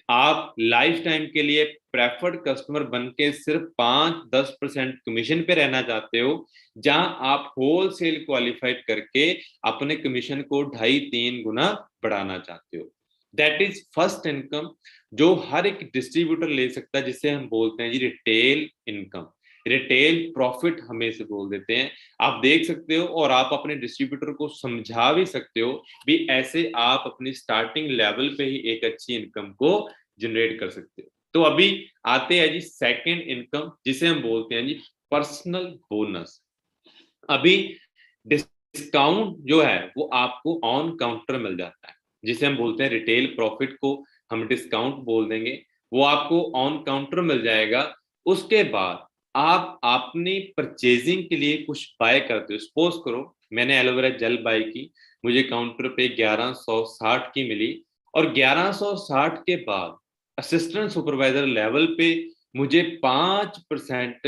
आप लाइफ टाइम के लिए प्रेफर्ड कस्टमर बनके सिर्फ 5-10% कमीशन पे रहना चाहते हो, जहां आप होलसेल क्वालिफाइड करके अपने कमीशन को 2.5-3 गुना बढ़ाना चाहते हो। दैट इज फर्स्ट इनकम जो हर एक डिस्ट्रीब्यूटर ले सकता है, जिसे हम बोलते हैं जी रिटेल इनकम। रिटेल प्रॉफिट हमें इसे बोल देते हैं। आप देख सकते हो और आप अपने डिस्ट्रीब्यूटर को समझा भी सकते हो भी ऐसे आप अपनी स्टार्टिंग लेवल पे ही एक अच्छी इनकम को जनरेट कर सकते हो। तो अभी आते हैं जी सेकंड इनकम जिसे हम बोलते हैं जी पर्सनल बोनस। अभी डिस्काउंट जो है वो आपको ऑन काउंटर मिल जाता है, जिसे हम बोलते हैं रिटेल प्रॉफिट को हम डिस्काउंट बोल देंगे, वो आपको ऑन काउंटर मिल जाएगा। उसके बाद आप अपनी परचेजिंग के लिए कुछ बाय करते हो। सपोज करो मैंने एलोवेरा जेल बाय की, मुझे काउंटर पे 1160 की मिली और 1160 के बाद असिस्टेंट सुपरवाइजर लेवल पे मुझे 5%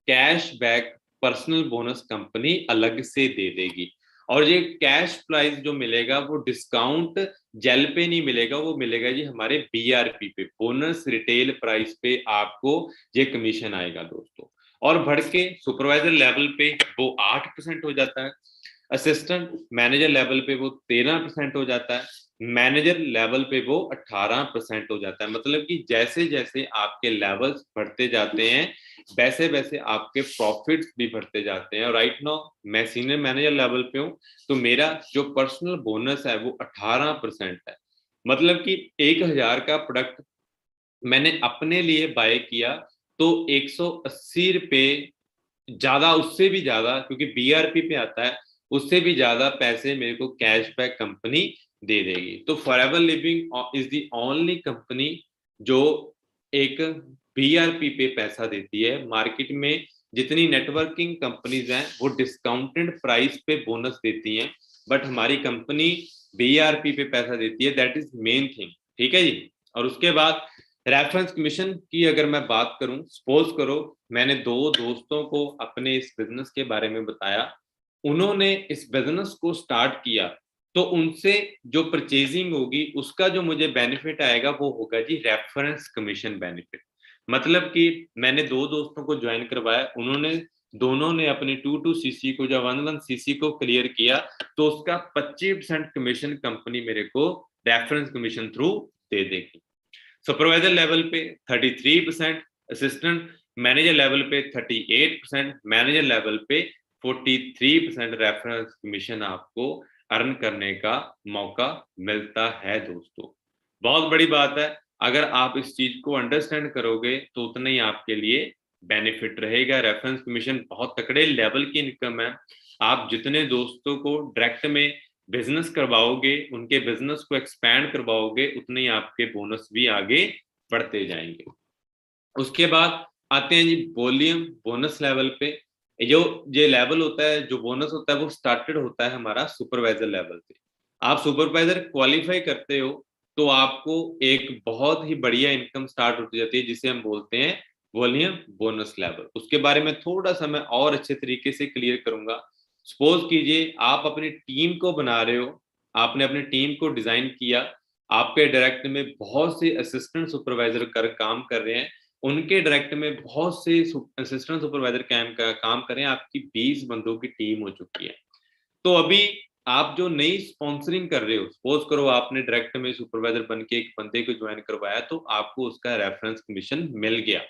कैशबैक पर्सनल बोनस कंपनी अलग से दे देगी। और ये कैश प्राइस जो मिलेगा वो डिस्काउंट जेल पे नहीं मिलेगा, वो मिलेगा जी हमारे BRP पे, बोनस रिटेल प्राइस पे आपको ये कमीशन आएगा दोस्तों। और बढ़ के सुपरवाइजर लेवल पे वो 8% हो जाता है, असिस्टेंट मैनेजर लेवल पे वो 13% हो जाता है, मैनेजर लेवल पे वो 18% हो जाता है। मतलब कि जैसे जैसे आपके लेवल्स बढ़ते जाते हैं वैसे वैसे आपके प्रॉफिट्स भी बढ़ते जाते हैं। राइट नाउ मैं सीनियर मैनेजर लेवल पे हूँ तो मेरा जो पर्सनल बोनस है वो 18% है। मतलब कि 1000 का प्रोडक्ट मैंने अपने लिए बाय किया तो 180 रुपए ज्यादा, उससे भी ज्यादा क्योंकि BRP पे आता है, उससे भी ज्यादा पैसे मेरे को कैशबैक कंपनी दे देगी। तो forever living is the only company जो एक BRP पे पैसा देती है। मार्केट में जितनी नेटवर्किंग कंपनीज हैं वो डिस्काउंटेड प्राइस पे बोनस देती हैं, बट हमारी कंपनी BRP पे पैसा देती है। दैट इज मेन थिंग, ठीक है जी। और उसके बाद रेफरेंस कमीशन की अगर मैं बात करूं, सपोज करो मैंने 2 दोस्तों को अपने इस बिजनेस के बारे में बताया उन्होंने इस बिजनेस को स्टार्ट किया, तो उनसे जो परचेजिंग होगी उसका जो मुझे बेनिफिट आएगा वो होगा जी रेफरेंस कमीशन बेनिफिट। मतलब कि मैंने 2 दोस्तों को ज्वाइन करवाया, दोनों ने अपने 22 सीसी को या 11 सीसी को क्लियर किया, तो उसका 25% कमीशन कंपनी मेरे को रेफरेंस कमीशन थ्रू दे देगी। सुपरवाइजर लेवल पे 33%, असिस्टेंट मैनेजर लेवल पे 38%, मैनेजर लेवल पे 43% रेफरेंस कमीशन आपको अर्न करने का मौका मिलता है दोस्तों। बहुत बड़ी बात है, अगर आप इस चीज को अंडरस्टैंड करोगे तो उतना ही आपके लिए बेनिफिट रहेगा। रेफरेंस कमीशन बहुत तकड़े लेवल की इनकम है। आप जितने दोस्तों को डायरेक्ट में बिजनेस करवाओगे, उनके बिजनेस को एक्सपैंड करवाओगे, उतने ही आपके बोनस भी आगे बढ़ते जाएंगे। उसके बाद आते हैं जी वॉल्यूम बोनस लेवल पे। जो ये लेवल होता है, जो बोनस होता है, वो स्टार्टेड होता है हमारा सुपरवाइजर लेवल पे। आप सुपरवाइजर क्वालिफाई करते हो तो आपको एक बहुत ही बढ़िया इनकम स्टार्ट होती जाती है, जिसे हम बोलते हैं वॉल्यूम बोनस लेवल। उसके बारे में थोड़ा सा मैं और अच्छे तरीके से क्लियर करूंगा। सपोज कीजिए आप अपनी टीम को बना रहे हो, आपने अपनी टीम को डिजाइन किया, आपके डायरेक्ट में बहुत से असिस्टेंट सुपरवाइजर काम कर रहे हैं, उनके डायरेक्ट में बहुत से असिस्टेंट सुपरवाइजर काम कर रहे हैं, आपकी 20 बंदों की टीम हो चुकी है। तो अभी आप जो नई स्पॉन्सरिंग कर रहे हो, सपोज करो आपने डायरेक्ट में सुपरवाइजर बन के एक बंदे को ज्वाइन करवाया, तो आपको उसका रेफरेंस कमीशन मिल गया।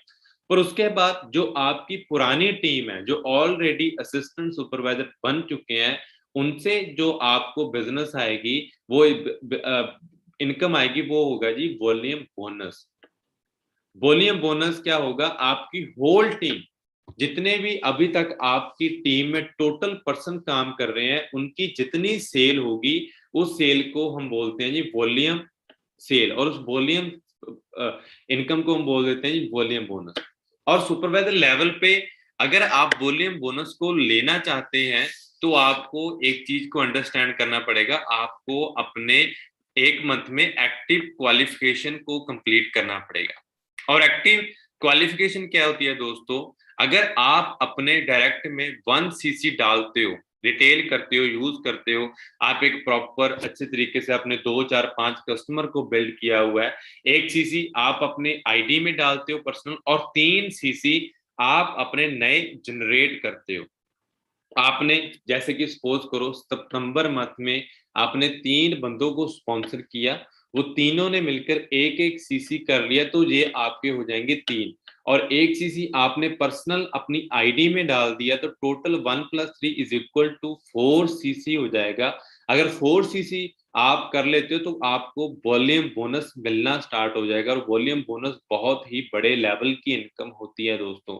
पर उसके बाद जो आपकी पुरानी टीम है, जो ऑलरेडी असिस्टेंट सुपरवाइजर बन चुके हैं, उनसे जो आपको बिजनेस आएगी, वो इनकम आएगी, वो होगा जी वॉल्यूम बोनस। वॉल्यूम बोनस क्या होगा? आपकी होल टीम, जितने भी अभी तक आपकी टीम में टोटल पर्सन काम कर रहे हैं, उनकी जितनी सेल होगी, उस सेल को हम बोलते हैं जी वॉल्यूम सेल, और उस वॉल्यूम इनकम को हम बोल देते हैं जी वॉल्यूम बोनस। और सुपरवाइजर लेवल पे अगर आप वॉल्यूम बोनस को लेना चाहते हैं, तो आपको एक चीज को अंडरस्टैंड करना पड़ेगा। आपको अपने एक मंथ में एक्टिव क्वालिफिकेशन को कंप्लीट करना पड़ेगा। और एक्टिव क्वालिफिकेशन क्या होती है दोस्तों? अगर आप अपने डायरेक्ट में 1 सीसी डालते हो, रिटेल करते हो, यूज करते हो, आप एक प्रॉपर अच्छे तरीके से अपने 2, 4, 5 कस्टमर को बिल्ड किया हुआ है, 1 सीसी आप अपने आईडी में डालते हो पर्सनल, और 3 सीसी आप अपने नए जनरेट करते हो। आपने जैसे कि सपोज करो सितंबर मंथ में आपने 3 बंदों को स्पॉन्सर किया, वो तीनों ने मिलकर 1-1 सीसी कर लिया, तो ये आपके हो जाएंगे 3, और 1 सीसी आपने पर्सनल अपनी आईडी में डाल दिया, तो टोटल 1 + 3 = 4 सीसी हो जाएगा। अगर 4 सीसी आप कर लेते हो, तो आपको वॉल्यूम बोनस मिलना स्टार्ट हो जाएगा, और वॉल्यूम बोनस बहुत ही बड़े लेवल की इनकम होती है दोस्तों।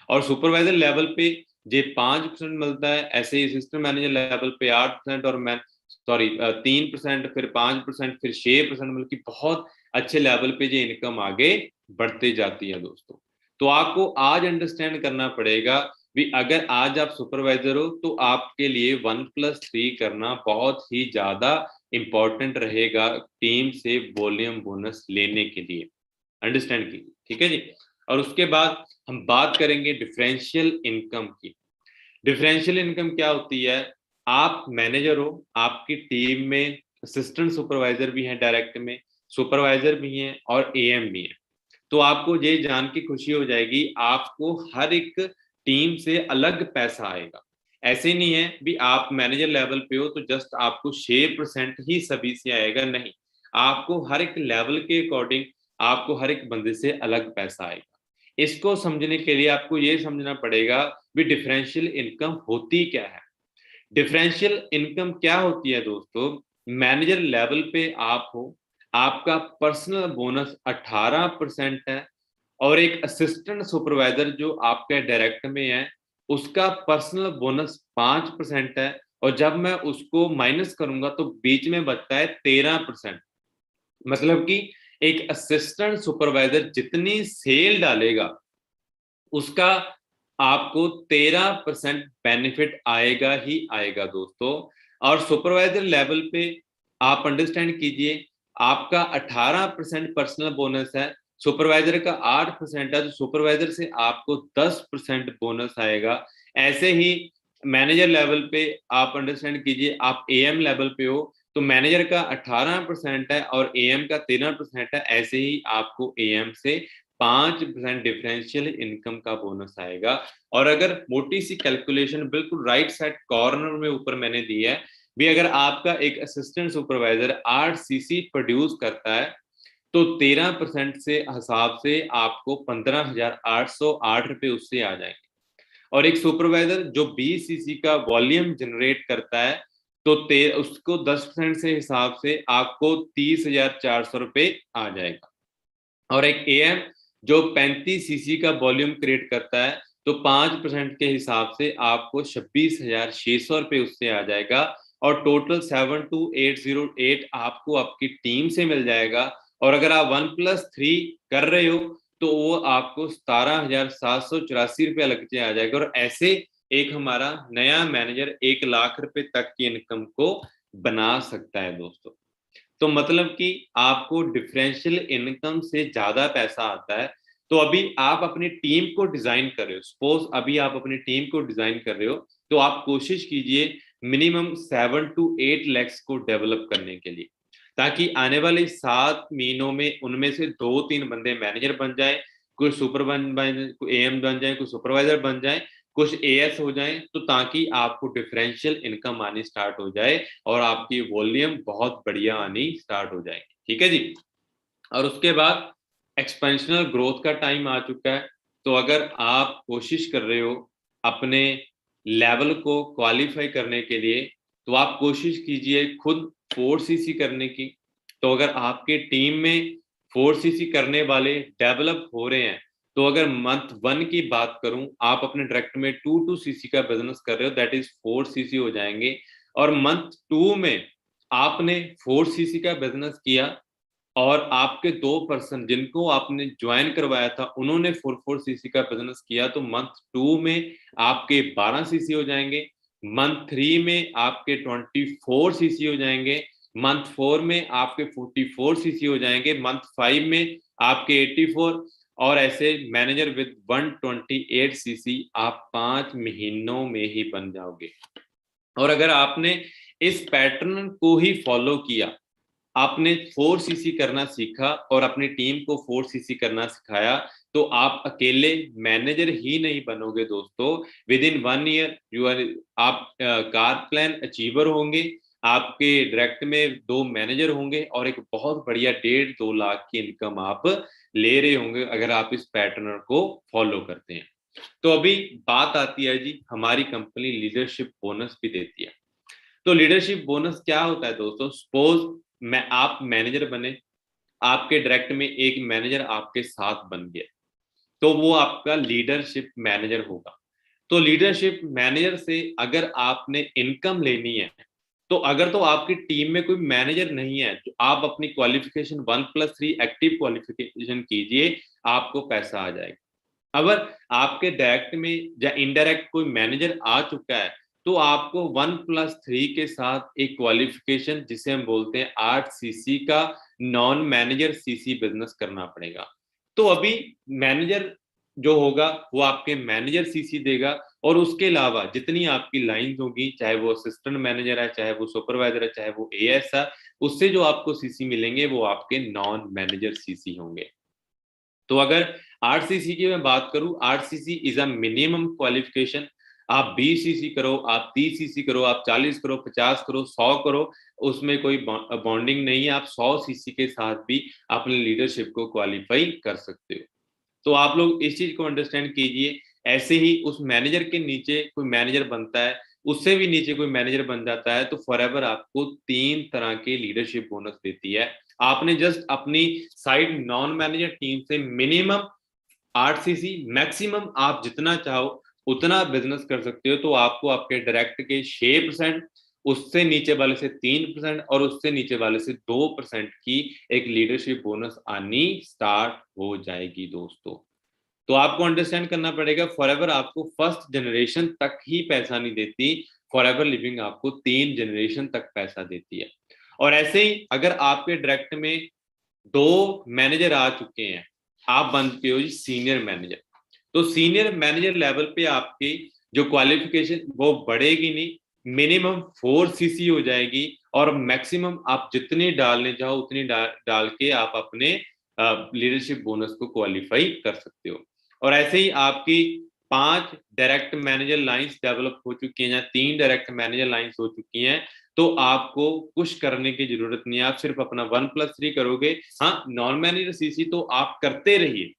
और सुपरवाइजर लेवल पे ये 5% मिलता है, ऐसे ही असिस्टेंट मैनेजर लेवल पे 8%, और 3%, फिर 5%, फिर 6%, मतलब कि बहुत अच्छे लेवल पे ये इनकम आगे बढ़ते जाती है दोस्तों। तो आपको आज अंडरस्टैंड करना पड़ेगा भी, अगर आज आप सुपरवाइजर हो तो आपके लिए 1 + 3 करना बहुत ही ज्यादा इंपॉर्टेंट रहेगा टीम से वॉल्यूम बोनस लेने के लिए। अंडरस्टैंड कीजिए, ठीक है जी। और उसके बाद हम बात करेंगे डिफरेंशियल इनकम की। डिफरेंशियल इनकम क्या होती है? आप मैनेजर हो, आपकी टीम में असिस्टेंट सुपरवाइजर भी हैं, डायरेक्ट में सुपरवाइजर भी हैं, और एएम भी हैं। तो आपको ये जान की खुशी हो जाएगी, आपको हर एक टीम से अलग पैसा आएगा। ऐसे नहीं है भी आप मैनेजर लेवल पे हो तो जस्ट आपको 6% ही सभी से आएगा, नहीं, आपको हर एक लेवल के अकॉर्डिंग आपको हर एक बंदे से अलग पैसा आएगा। इसको समझने के लिए आपको ये समझना पड़ेगा भी डिफरेंशियल इनकम होती क्या है। डिफरेंशियल इनकम क्या होती है दोस्तों? मैनेजर लेवल पे आप हो, आपका पर्सनल बोनस 18% है, और एक असिस्टेंट सुपरवाइजर जो आपके डायरेक्ट में है, उसका पर्सनल बोनस 5% है, और जब मैं उसको माइनस करूंगा तो बीच में बचता है 13%। मतलब कि एक असिस्टेंट सुपरवाइजर जितनी सेल डालेगा, उसका आपको 13% बेनिफिट आएगा ही आएगा दोस्तों। और सुपरवाइजर लेवल पे आप अंडरस्टैंड कीजिए, आपका 18% पर्सनल बोनस है, सुपरवाइजर का 8% है, तो सुपरवाइजर से आपको 10% बोनस आएगा। ऐसे ही मैनेजर लेवल पे आप अंडरस्टैंड कीजिए, आप एएम लेवल पे हो तो मैनेजर का 18% है और एएम का 13% है। ऐसे ही आपको एएम से 5% डिफरेंशियल इनकम का बोनस आएगा। और अगर मोटी सी कैलकुलेशन बिल्कुल राइट साइड कॉर्नर में ऊपर मैंने दी है भी, अगर आपका एक असिस्टेंट सुपरवाइजर 8 सीसी प्रोड्यूस करता है तो 13% से हिसाब से आपको 15,808 रुपए उससे आ जाएंगे। और एक सुपरवाइजर जो 20 सीसी का वॉल्यूम जनरेट करता है तो उसको 10% से हिसाब से आपको 30,400 रुपए आ जाएगा। और एक एएम जो 35 सीसी का वॉल्यूम क्रिएट करता है तो 5% के हिसाब से आपको 26,600 रुपए उससे आ जाएगा। और टोटल 72,808 आपको आपकी टीम से मिल जाएगा। और अगर आप 1+3 कर रहे हो तो वो आपको 17,784 रुपया लग के आ जाएगा। और ऐसे एक हमारा नया मैनेजर 1 लाख रुपए तक की इनकम को बना सकता है दोस्तों। तो मतलब कि आपको डिफरेंशियल इनकम से ज्यादा पैसा आता है। तो अभी आप अपनी टीम को डिजाइन कर रहे हो, सपोज अभी आप अपनी टीम को डिजाइन कर रहे हो तो आप कोशिश कीजिए मिनिमम 7 to 8 लैक्स को डेवलप करने के लिए, ताकि आने वाले 7 महीनों में उनमें से 2-3 बंदे मैनेजर बन जाए, कोई सुपर कोई एएम बन जाए, कोई सुपरवाइजर बन जाए, कुछ एएस हो जाए, तो ताकि आपको डिफरेंशियल इनकम आनी स्टार्ट हो जाए और आपकी वॉल्यूम बहुत बढ़िया आनी स्टार्ट हो जाएगी। ठीक है जी। और उसके बाद एक्सपेंशनल ग्रोथ का टाइम आ चुका है। तो अगर आप कोशिश कर रहे हो अपने लेवल को क्वालिफाई करने के लिए तो आप कोशिश कीजिए खुद 4 सीसी करने की। तो अगर आपके टीम में 4 सीसी करने वाले डेवलप हो रहे हैं तो अगर मंथ 1 की बात करूं, आप अपने डायरेक्ट में 2 सीसी का बिजनेस कर रहे हो, दैट इज 4 सीसी हो जाएंगे। और मंथ 2 में आपने 4 सीसी का बिजनेस किया और आपके 2 पर्सन जिनको आपने ज्वाइन करवाया था उन्होंने 4 सीसी का बिजनेस किया, तो मंथ 2 में आपके 12 सीसी हो जाएंगे, मंथ 3 में आपके 24 सीसी हो जाएंगे, मंथ 4 में आपके 44 सीसी हो जाएंगे, मंथ 5 में आपके 84, और ऐसे मैनेजर विद 128 सीसी आप 5 महीनों में ही बन जाओगे। और अगर आपने इस पैटर्न को ही फॉलो किया, आपने 4 सीसी करना सीखा और अपनी टीम को 4 सीसी करना सिखाया, तो आप अकेले मैनेजर ही नहीं बनोगे दोस्तों। विद इन 1 ईयर आप कार प्लान अचीवर होंगे, आपके डायरेक्ट में 2 मैनेजर होंगे और एक बहुत बढ़िया 1.5-2 लाख की इनकम आप ले रहे होंगे अगर आप इस पैटर्न को फॉलो करते हैं। तो अभी बात आती है जी, हमारी कंपनी लीडरशिप बोनस भी देती है। तो लीडरशिप बोनस क्या होता है दोस्तों? सपोज आप मैनेजर बने, आपके डायरेक्ट में एक मैनेजर आपके साथ बन गया, तो वो आपका लीडरशिप मैनेजर होगा। तो लीडरशिप मैनेजर से अगर आपने इनकम लेनी है, तो अगर तो आपकी टीम में कोई मैनेजर नहीं है तो आप अपनी क्वालिफिकेशन 1+3 एक्टिव क्वालिफिकेशन कीजिए, आपको पैसा आ जाएगा। अगर आपके डायरेक्ट में या इनडायरेक्ट कोई मैनेजर आ चुका है तो आपको 1+3 के साथ एक क्वालिफिकेशन जिसे हम बोलते हैं 8 सीसी का नॉन मैनेजर सीसी बिजनेस करना पड़ेगा। तो अभी मैनेजर जो होगा वो आपके मैनेजर सीसी देगा, और उसके अलावा जितनी आपकी लाइंस होगी, चाहे वो असिस्टेंट मैनेजर है, चाहे वो सुपरवाइजर है, चाहे वो एएस है, उससे जो आपको सीसी मिलेंगे वो आपके नॉन मैनेजर सीसी होंगे। तो अगर 8 सीसी की मैं बात करूं, 8 CC is a minimum qualification. आप 20 सीसी करो, आप 30 सीसी करो, आप 40 करो, 50 करो, 100 करो, उसमें कोई बॉन्डिंग नहीं है। आप 100 सीसी के साथ भी अपने लीडरशिप को क्वालिफाई कर सकते हो। तो आप लोग इस चीज को अंडरस्टैंड कीजिए। ऐसे ही उस मैनेजर के नीचे कोई मैनेजर बनता है, उससे भी नीचे कोई मैनेजर बन जाता है, तो फॉरएवर आपको 3 तरह के लीडरशिप बोनस देती है। आपने जस्ट अपनी साइड नॉन मैनेजर टीम से मिनिमम 8 सीसी, मैक्सिमम आप जितना चाहो उतना बिजनेस कर सकते हो, तो आपको आपके डायरेक्ट के 6%, उससे नीचे वाले से 3% और उससे नीचे वाले से 2% की एक लीडरशिप बोनस आनी स्टार्ट हो जाएगी दोस्तों। तो आपको अंडरस्टैंड करना पड़ेगा, फॉरएवर आपको फर्स्ट जनरेशन तक ही पैसा नहीं देती, फॉरएवर लिविंग आपको 3 जनरेशन तक पैसा देती है। और ऐसे ही अगर आपके डायरेक्ट में 2 मैनेजर आ चुके हैं, आप बन चुके हो जी सीनियर मैनेजर, तो सीनियर मैनेजर लेवल पे आपके जो क्वालिफिकेशन वो बढ़ेगी नहीं, मिनिमम 4 सीसी हो जाएगी और मैक्सिमम आप जितनी डालने चाहो उतनी डाल के आप अपने लीडरशिप बोनस को क्वालिफाई कर सकते हो। और ऐसे ही आपकी 5 डायरेक्ट मैनेजर लाइंस डेवलप हो चुकी हैं या 3 डायरेक्ट मैनेजर लाइंस हो चुकी हैं, तो आपको कुछ करने की जरूरत नहीं है, आप सिर्फ अपना 1+3 करोगे। हाँ, नॉन मैनेजर सीसी तो आप करते रहिए,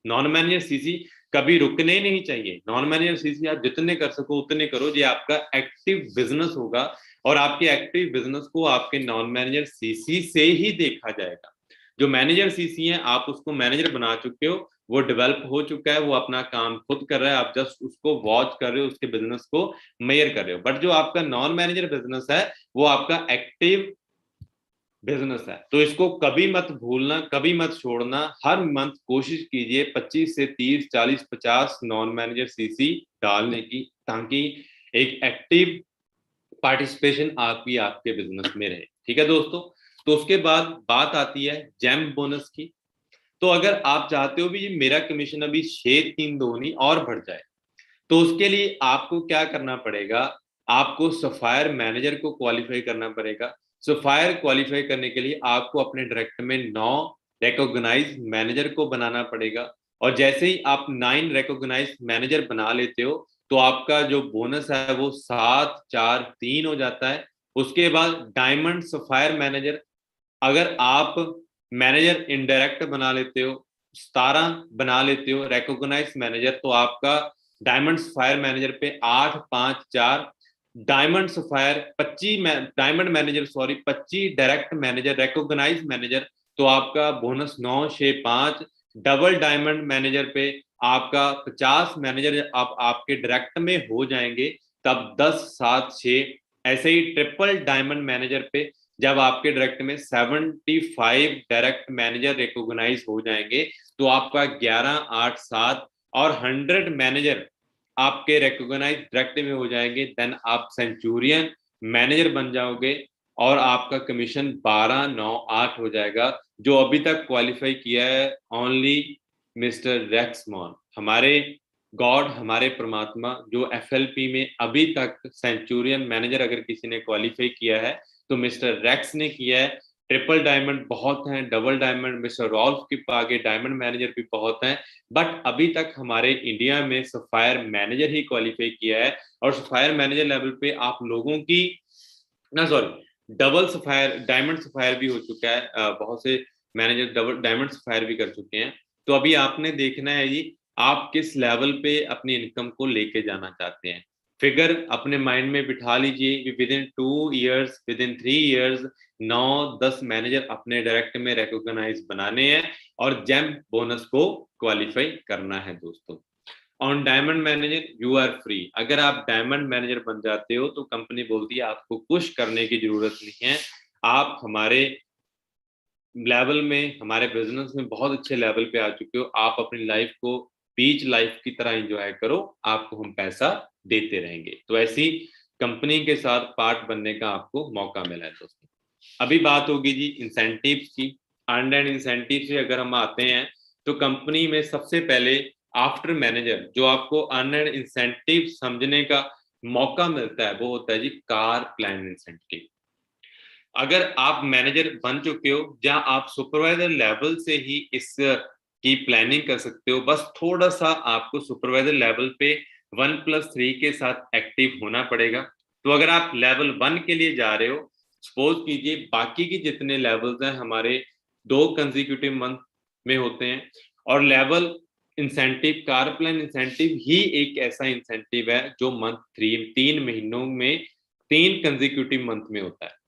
नॉन मैनेजर सीसी कभी रुकने नहीं चाहिए। नॉन मैनेजर सीसी आप जितने कर सको उतने करो, ये आपका एक्टिव बिजनेस होगा और आपके एक्टिव बिजनेस को आपके नॉन मैनेजर सीसी से ही देखा जाएगा। जो मैनेजर सीसी है आप उसको मैनेजर बना चुके हो, वो डेवलप हो चुका है, वो अपना काम खुद कर रहा है, आप जस्ट उसको वॉच कर रहे हो, उसके बिजनेस को मेजर कर रहे हो। बट जो आपका नॉन मैनेजर बिजनेस है वो आपका एक्टिव बिजनेस है, तो इसको कभी मत भूलना, कभी मत छोड़ना। हर मंथ कोशिश कीजिए 25 से 30, 40, 50 नॉन मैनेजर सीसी डालने की, ताकि एक एक्टिव पार्टिसिपेशन आपकी आपके बिजनेस में रहे। ठीक है दोस्तों, तो उसके बाद बात आती है जेम बोनस की। तो अगर आप चाहते हो भी मेरा कमीशन अभी 6-3-2 और बढ़ जाए, तो उसके लिए आपको क्या करना पड़ेगा, आपको सफायर मैनेजर को क्वालिफाई करना पड़ेगा। सफायर क्वालिफाई करने के लिए आपको अपने डायरेक्ट में 9 रिकॉग्नाइज मैनेजर को बनाना पड़ेगा, और जैसे ही आप 9 रिकॉग्नाइज मैनेजर बना लेते हो तो आपका जो बोनस है वो 7-4-3 हो जाता है। उसके बाद डायमंड सफायर मैनेजर, अगर आप मैनेजर इनडायरेक्ट बना लेते हो, 17 बना लेते हो रिकॉग्नाइज मैनेजर, तो आपका डायमंड सफायर मैनेजर पे 8-5-4, diamond sapphire 25 diamond manager 25 direct manager recognise manager, तो आपका बोनस 9-6-5। डबल डायमंड मैनेजर पे आपका 50 मैनेजर आप आपके डायरेक्ट में हो जाएंगे, तब 10-7-6। ऐसे ही ट्रिपल डायमंड मैनेजर पे जब आपके डायरेक्ट में 75 डायरेक्ट मैनेजर रिकॉग्नाइज हो जाएंगे, तो आपका 11-8-7 और 100 मैनेजर आपके रिकॉग्नाइज डायरेक्ट में हो जाएंगे। देन आप सेंचुरियन मैनेजर बन जाओगे और आपका कमीशन 12-9-8 हो जाएगा। जो अभी तक क्वालिफाई किया है ओनली मिस्टर रेक्स मॉन, हमारे गॉड, हमारे परमात्मा, जो FLP में अभी तक सेंचुरियन मैनेजर अगर किसी ने क्वालिफाई किया है तो मिस्टर रेक्स ने किया है। ट्रिपल डायमंड बहुत हैं, डबल डायमंड मिस्टर रॉल्फ के आगे डायमंड मैनेजर भी बहुत हैं, बट अभी तक हमारे इंडिया में सफायर मैनेजर ही क्वालिफाई किया है। और सफायर मैनेजर लेवल पे आप लोगों की डबल सफायर डायमंड सफायर भी हो चुका है, बहुत से मैनेजर डबल डायमंड सफायर भी कर चुके हैं। तो अभी आपने देखना है जी आप किस लेवल पे अपनी इनकम को लेके जाना चाहते हैं। फिगर अपने माइंड में बिठा लीजिए, with in 2 years, with in 3 years 9-10 manager अपने डायरेक्ट में रिकॉग्नाइज बनाने हैं और जेम बोनस को क्वालिफाई करना है दोस्तों। On diamond manager you are free. अगर आप डायमंड मैनेजर बन जाते हो तो कंपनी बोलती है आपको कुछ करने की जरूरत नहीं है, आप हमारे लेवल में, हमारे बिजनेस में बहुत अच्छे लेवल पे आ चुके हो, आप अपनी लाइफ को बीच लाइफ की तरह एंजॉय करो, आपको हम पैसा देते रहेंगे। तो ऐसी कंपनी के साथ पार्ट बनने का आपको मौका मिला है दोस्तों। अभी बात होगी जी इंसेंटिव्स की। अर्न एंड इंसेंटिव से अगर हम आते हैं तो कंपनी में सबसे पहले आफ्टर मैनेजर जो आपको अर्न एंड इंसेंटिव समझने का मौका मिलता है वो होता है जी कार प्लान इंसेंटिव। अगर आप मैनेजर बन चुके हो जहां आप सुपरवाइजर लेवल से ही इस की प्लानिंग कर सकते हो, बस थोड़ा सा आपको सुपरवाइजर लेवल पे 1+3 के साथ एक्टिव होना पड़ेगा। तो अगर आप लेवल 1 के लिए जा रहे हो, सपोज कीजिए बाकी के जितने लेवल्स हैं हमारे 2 कंसेक्यूटिव मंथ में होते हैं, और level incentive car plan incentive ही एक ऐसा इंसेंटिव है जो मंथ 3 महीनों में 3 कंसेक्यूटिव मंथ में होता है।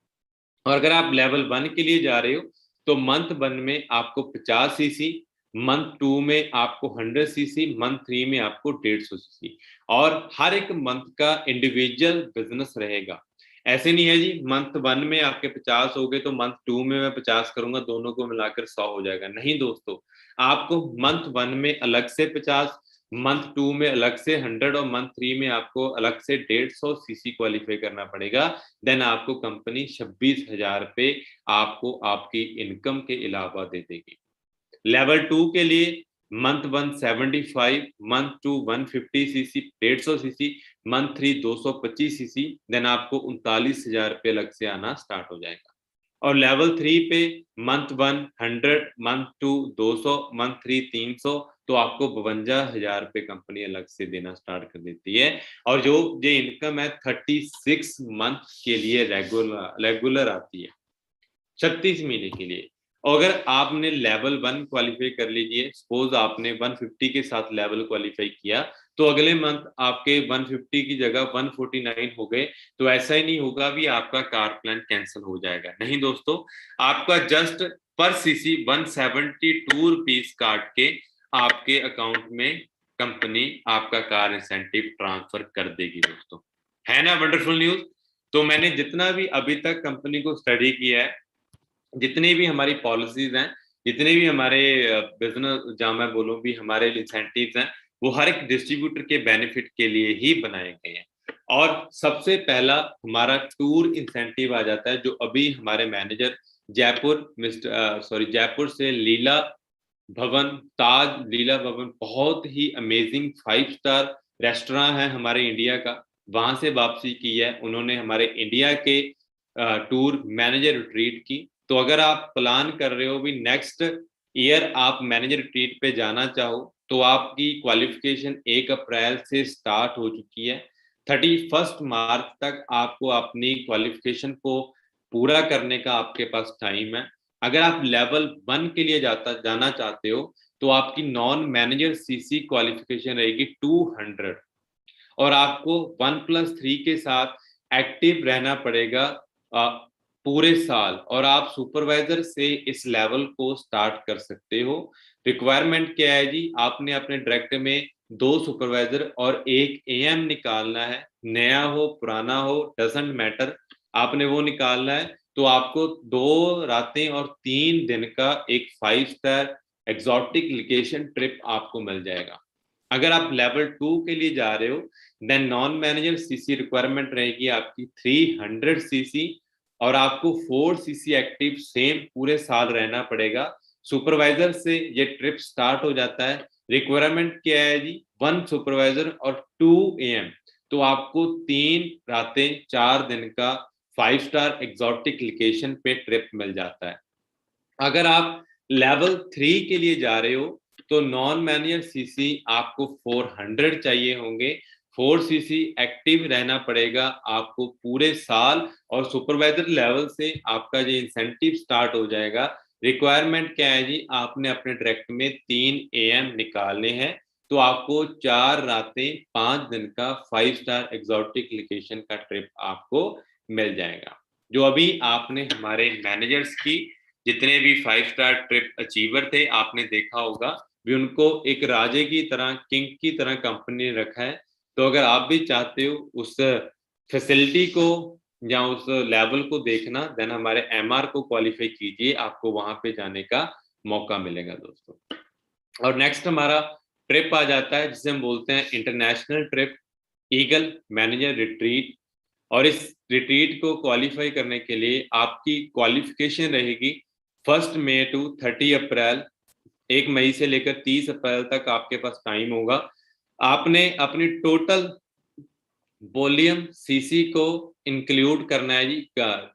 और अगर आप लेवल 1 के लिए जा रहे हो तो मंथ 1 में आपको 50 सीसी, मंथ 2 में आपको 100 सीसी, मंथ 3 में आपको 150 सीसी, और हर एक मंथ का इंडिविजुअल बिजनेस रहेगा। ऐसे नहीं है जी मंथ 1 में आपके 50 हो गए तो मंथ 2 में मैं 50 करूंगा, दोनों को मिलाकर 100 हो जाएगा। नहीं दोस्तों, आपको मंथ 1 में अलग से 50, मंथ 2 में अलग से 100 और मंथ 3 में आपको अलग से 150 सीसी क्वालिफाई करना पड़ेगा। देन आपको कंपनी 26,000 पे आपको आपकी इनकम के अलावा दे देगी। लेवल 2 के लिए month 1 75, month 2 150 CC, 150 CC, month 3 225 CC, then आपको 39,000 रुपये अलग से आना स्टार्ट हो जाएगा। और लेवल 3 पे मंथ 1 100, मंथ 2 200, मंथ 3 300, तो आपको 52,000 रुपये कंपनी अलग से देना स्टार्ट कर देती है। और जो ये इनकम है 36 मंथ के लिए रेगुलर आती है, 36 महीने के लिए। और अगर आपने लेवल 1 क्वालिफाई कर लीजिए, सपोज आपने 150 के साथ लेवल क्वालिफाई किया, तो अगले मंथ आपके 150 की जगह 149 हो गए, तो ऐसा ही नहीं होगा भी आपका कार प्लान कैंसिल हो जाएगा। नहीं दोस्तों, आपका जस्ट पर सीसी 172 रुपीज काट के आपके अकाउंट में कंपनी आपका कार इंसेंटिव ट्रांसफर कर देगी दोस्तों। है ना वंडरफुल न्यूज? तो मैंने जितना भी अभी तक कंपनी को स्टडी किया है, जितनी भी हमारी पॉलिसीज हैं, जितने भी हमारे बिजनेस, जहां मैं बोलूं भी हमारे इंसेंटिव्स हैं, वो हर एक डिस्ट्रीब्यूटर के बेनिफिट के लिए ही बनाए गए हैं। और सबसे पहला हमारा टूर इंसेंटिव आ जाता है, जो अभी हमारे मैनेजर जयपुर से लीला भवन, ताज लीला भवन, बहुत ही अमेजिंग 5 स्टार रेस्टोरेंट है हमारे इंडिया का, वहां से वापसी की है उन्होंने हमारे इंडिया के टूर मैनेजर रिट्रीट की। तो अगर आप प्लान कर रहे हो भी नेक्स्ट ईयर आप मैनेजर रिट्रीट पे जाना चाहो, तो आपकी क्वालिफिकेशन 1 अप्रैल से स्टार्ट हो चुकी है। 31 मार्च तक आपको अपनी क्वालिफिकेशन को पूरा करने का आपके पास टाइम है। अगर आप लेवल 1 के लिए जाना चाहते हो, तो आपकी नॉन मैनेजर सीसी क्वालिफिकेशन रहेगी 200, और आपको 1+3 के साथ एक्टिव रहना पड़ेगा पूरे साल, और आप सुपरवाइजर से इस लेवल को स्टार्ट कर सकते हो। रिक्वायरमेंट क्या है जी? आपने अपने डायरेक्ट में 2 सुपरवाइजर और 1 एएम निकालना है, नया हो पुराना हो डजंट मैटर, आपने वो निकालना है। तो आपको 2 रातें और 3 दिन का एक 5 स्टार एक्सोटिक लोकेशन ट्रिप आपको मिल जाएगा। अगर आप लेवल 2 के लिए जा रहे हो, then non manager CC requirement रहेगी आपकी 300 सीसी, और आपको 4 सीसी एक्टिव सेम पूरे साल रहना पड़ेगा। सुपरवाइजर से ये ट्रिप स्टार्ट हो जाता है। रिक्वायरमेंट क्या है जी? 1 सुपरवाइजर और 2 एएम, तो आपको 3 रातें 4 दिन का 5 स्टार एक्सोटिक लोकेशन पे ट्रिप मिल जाता है। अगर आप लेवल 3 के लिए जा रहे हो, तो नॉन मैनेजर सीसी आपको 400 चाहिए होंगे, 4 सीसी एक्टिव रहना पड़ेगा आपको पूरे साल, और सुपरवाइजर लेवल से आपका ये इंसेंटिव स्टार्ट हो जाएगा। रिक्वायरमेंट क्या है जी? आपने अपने डायरेक्ट में 3 एएम निकालने हैं, तो आपको 4 रातें 5 दिन का 5 स्टार एक्सोटिक लोकेशन का ट्रिप आपको मिल जाएगा। जो अभी आपने हमारे मैनेजर्स की जितने भी 5 स्टार ट्रिप अचीवर थे, आपने देखा होगा भी उनको एक राजे की तरह, किंग की तरह कंपनी ने रखा है। तो अगर आप भी चाहते हो उस फैसिलिटी को या उस लेवल को देखना, देन हमारे एमआर को क्वालिफाई कीजिए, आपको वहां पे जाने का मौका मिलेगा दोस्तों। और नेक्स्ट हमारा ट्रिप आ जाता है जिसे हम बोलते हैं international trip, eagle manager retreat. और इस रिट्रीट को क्वालिफाई करने के लिए आपकी क्वालिफिकेशन रहेगी 1 मई टू 30 अप्रैल, 1 मई से लेकर 30 अप्रैल तक आपके पास टाइम होगा। आपने अपनी टोटल वॉल्यूम सीसी को इंक्लूड करना है जी,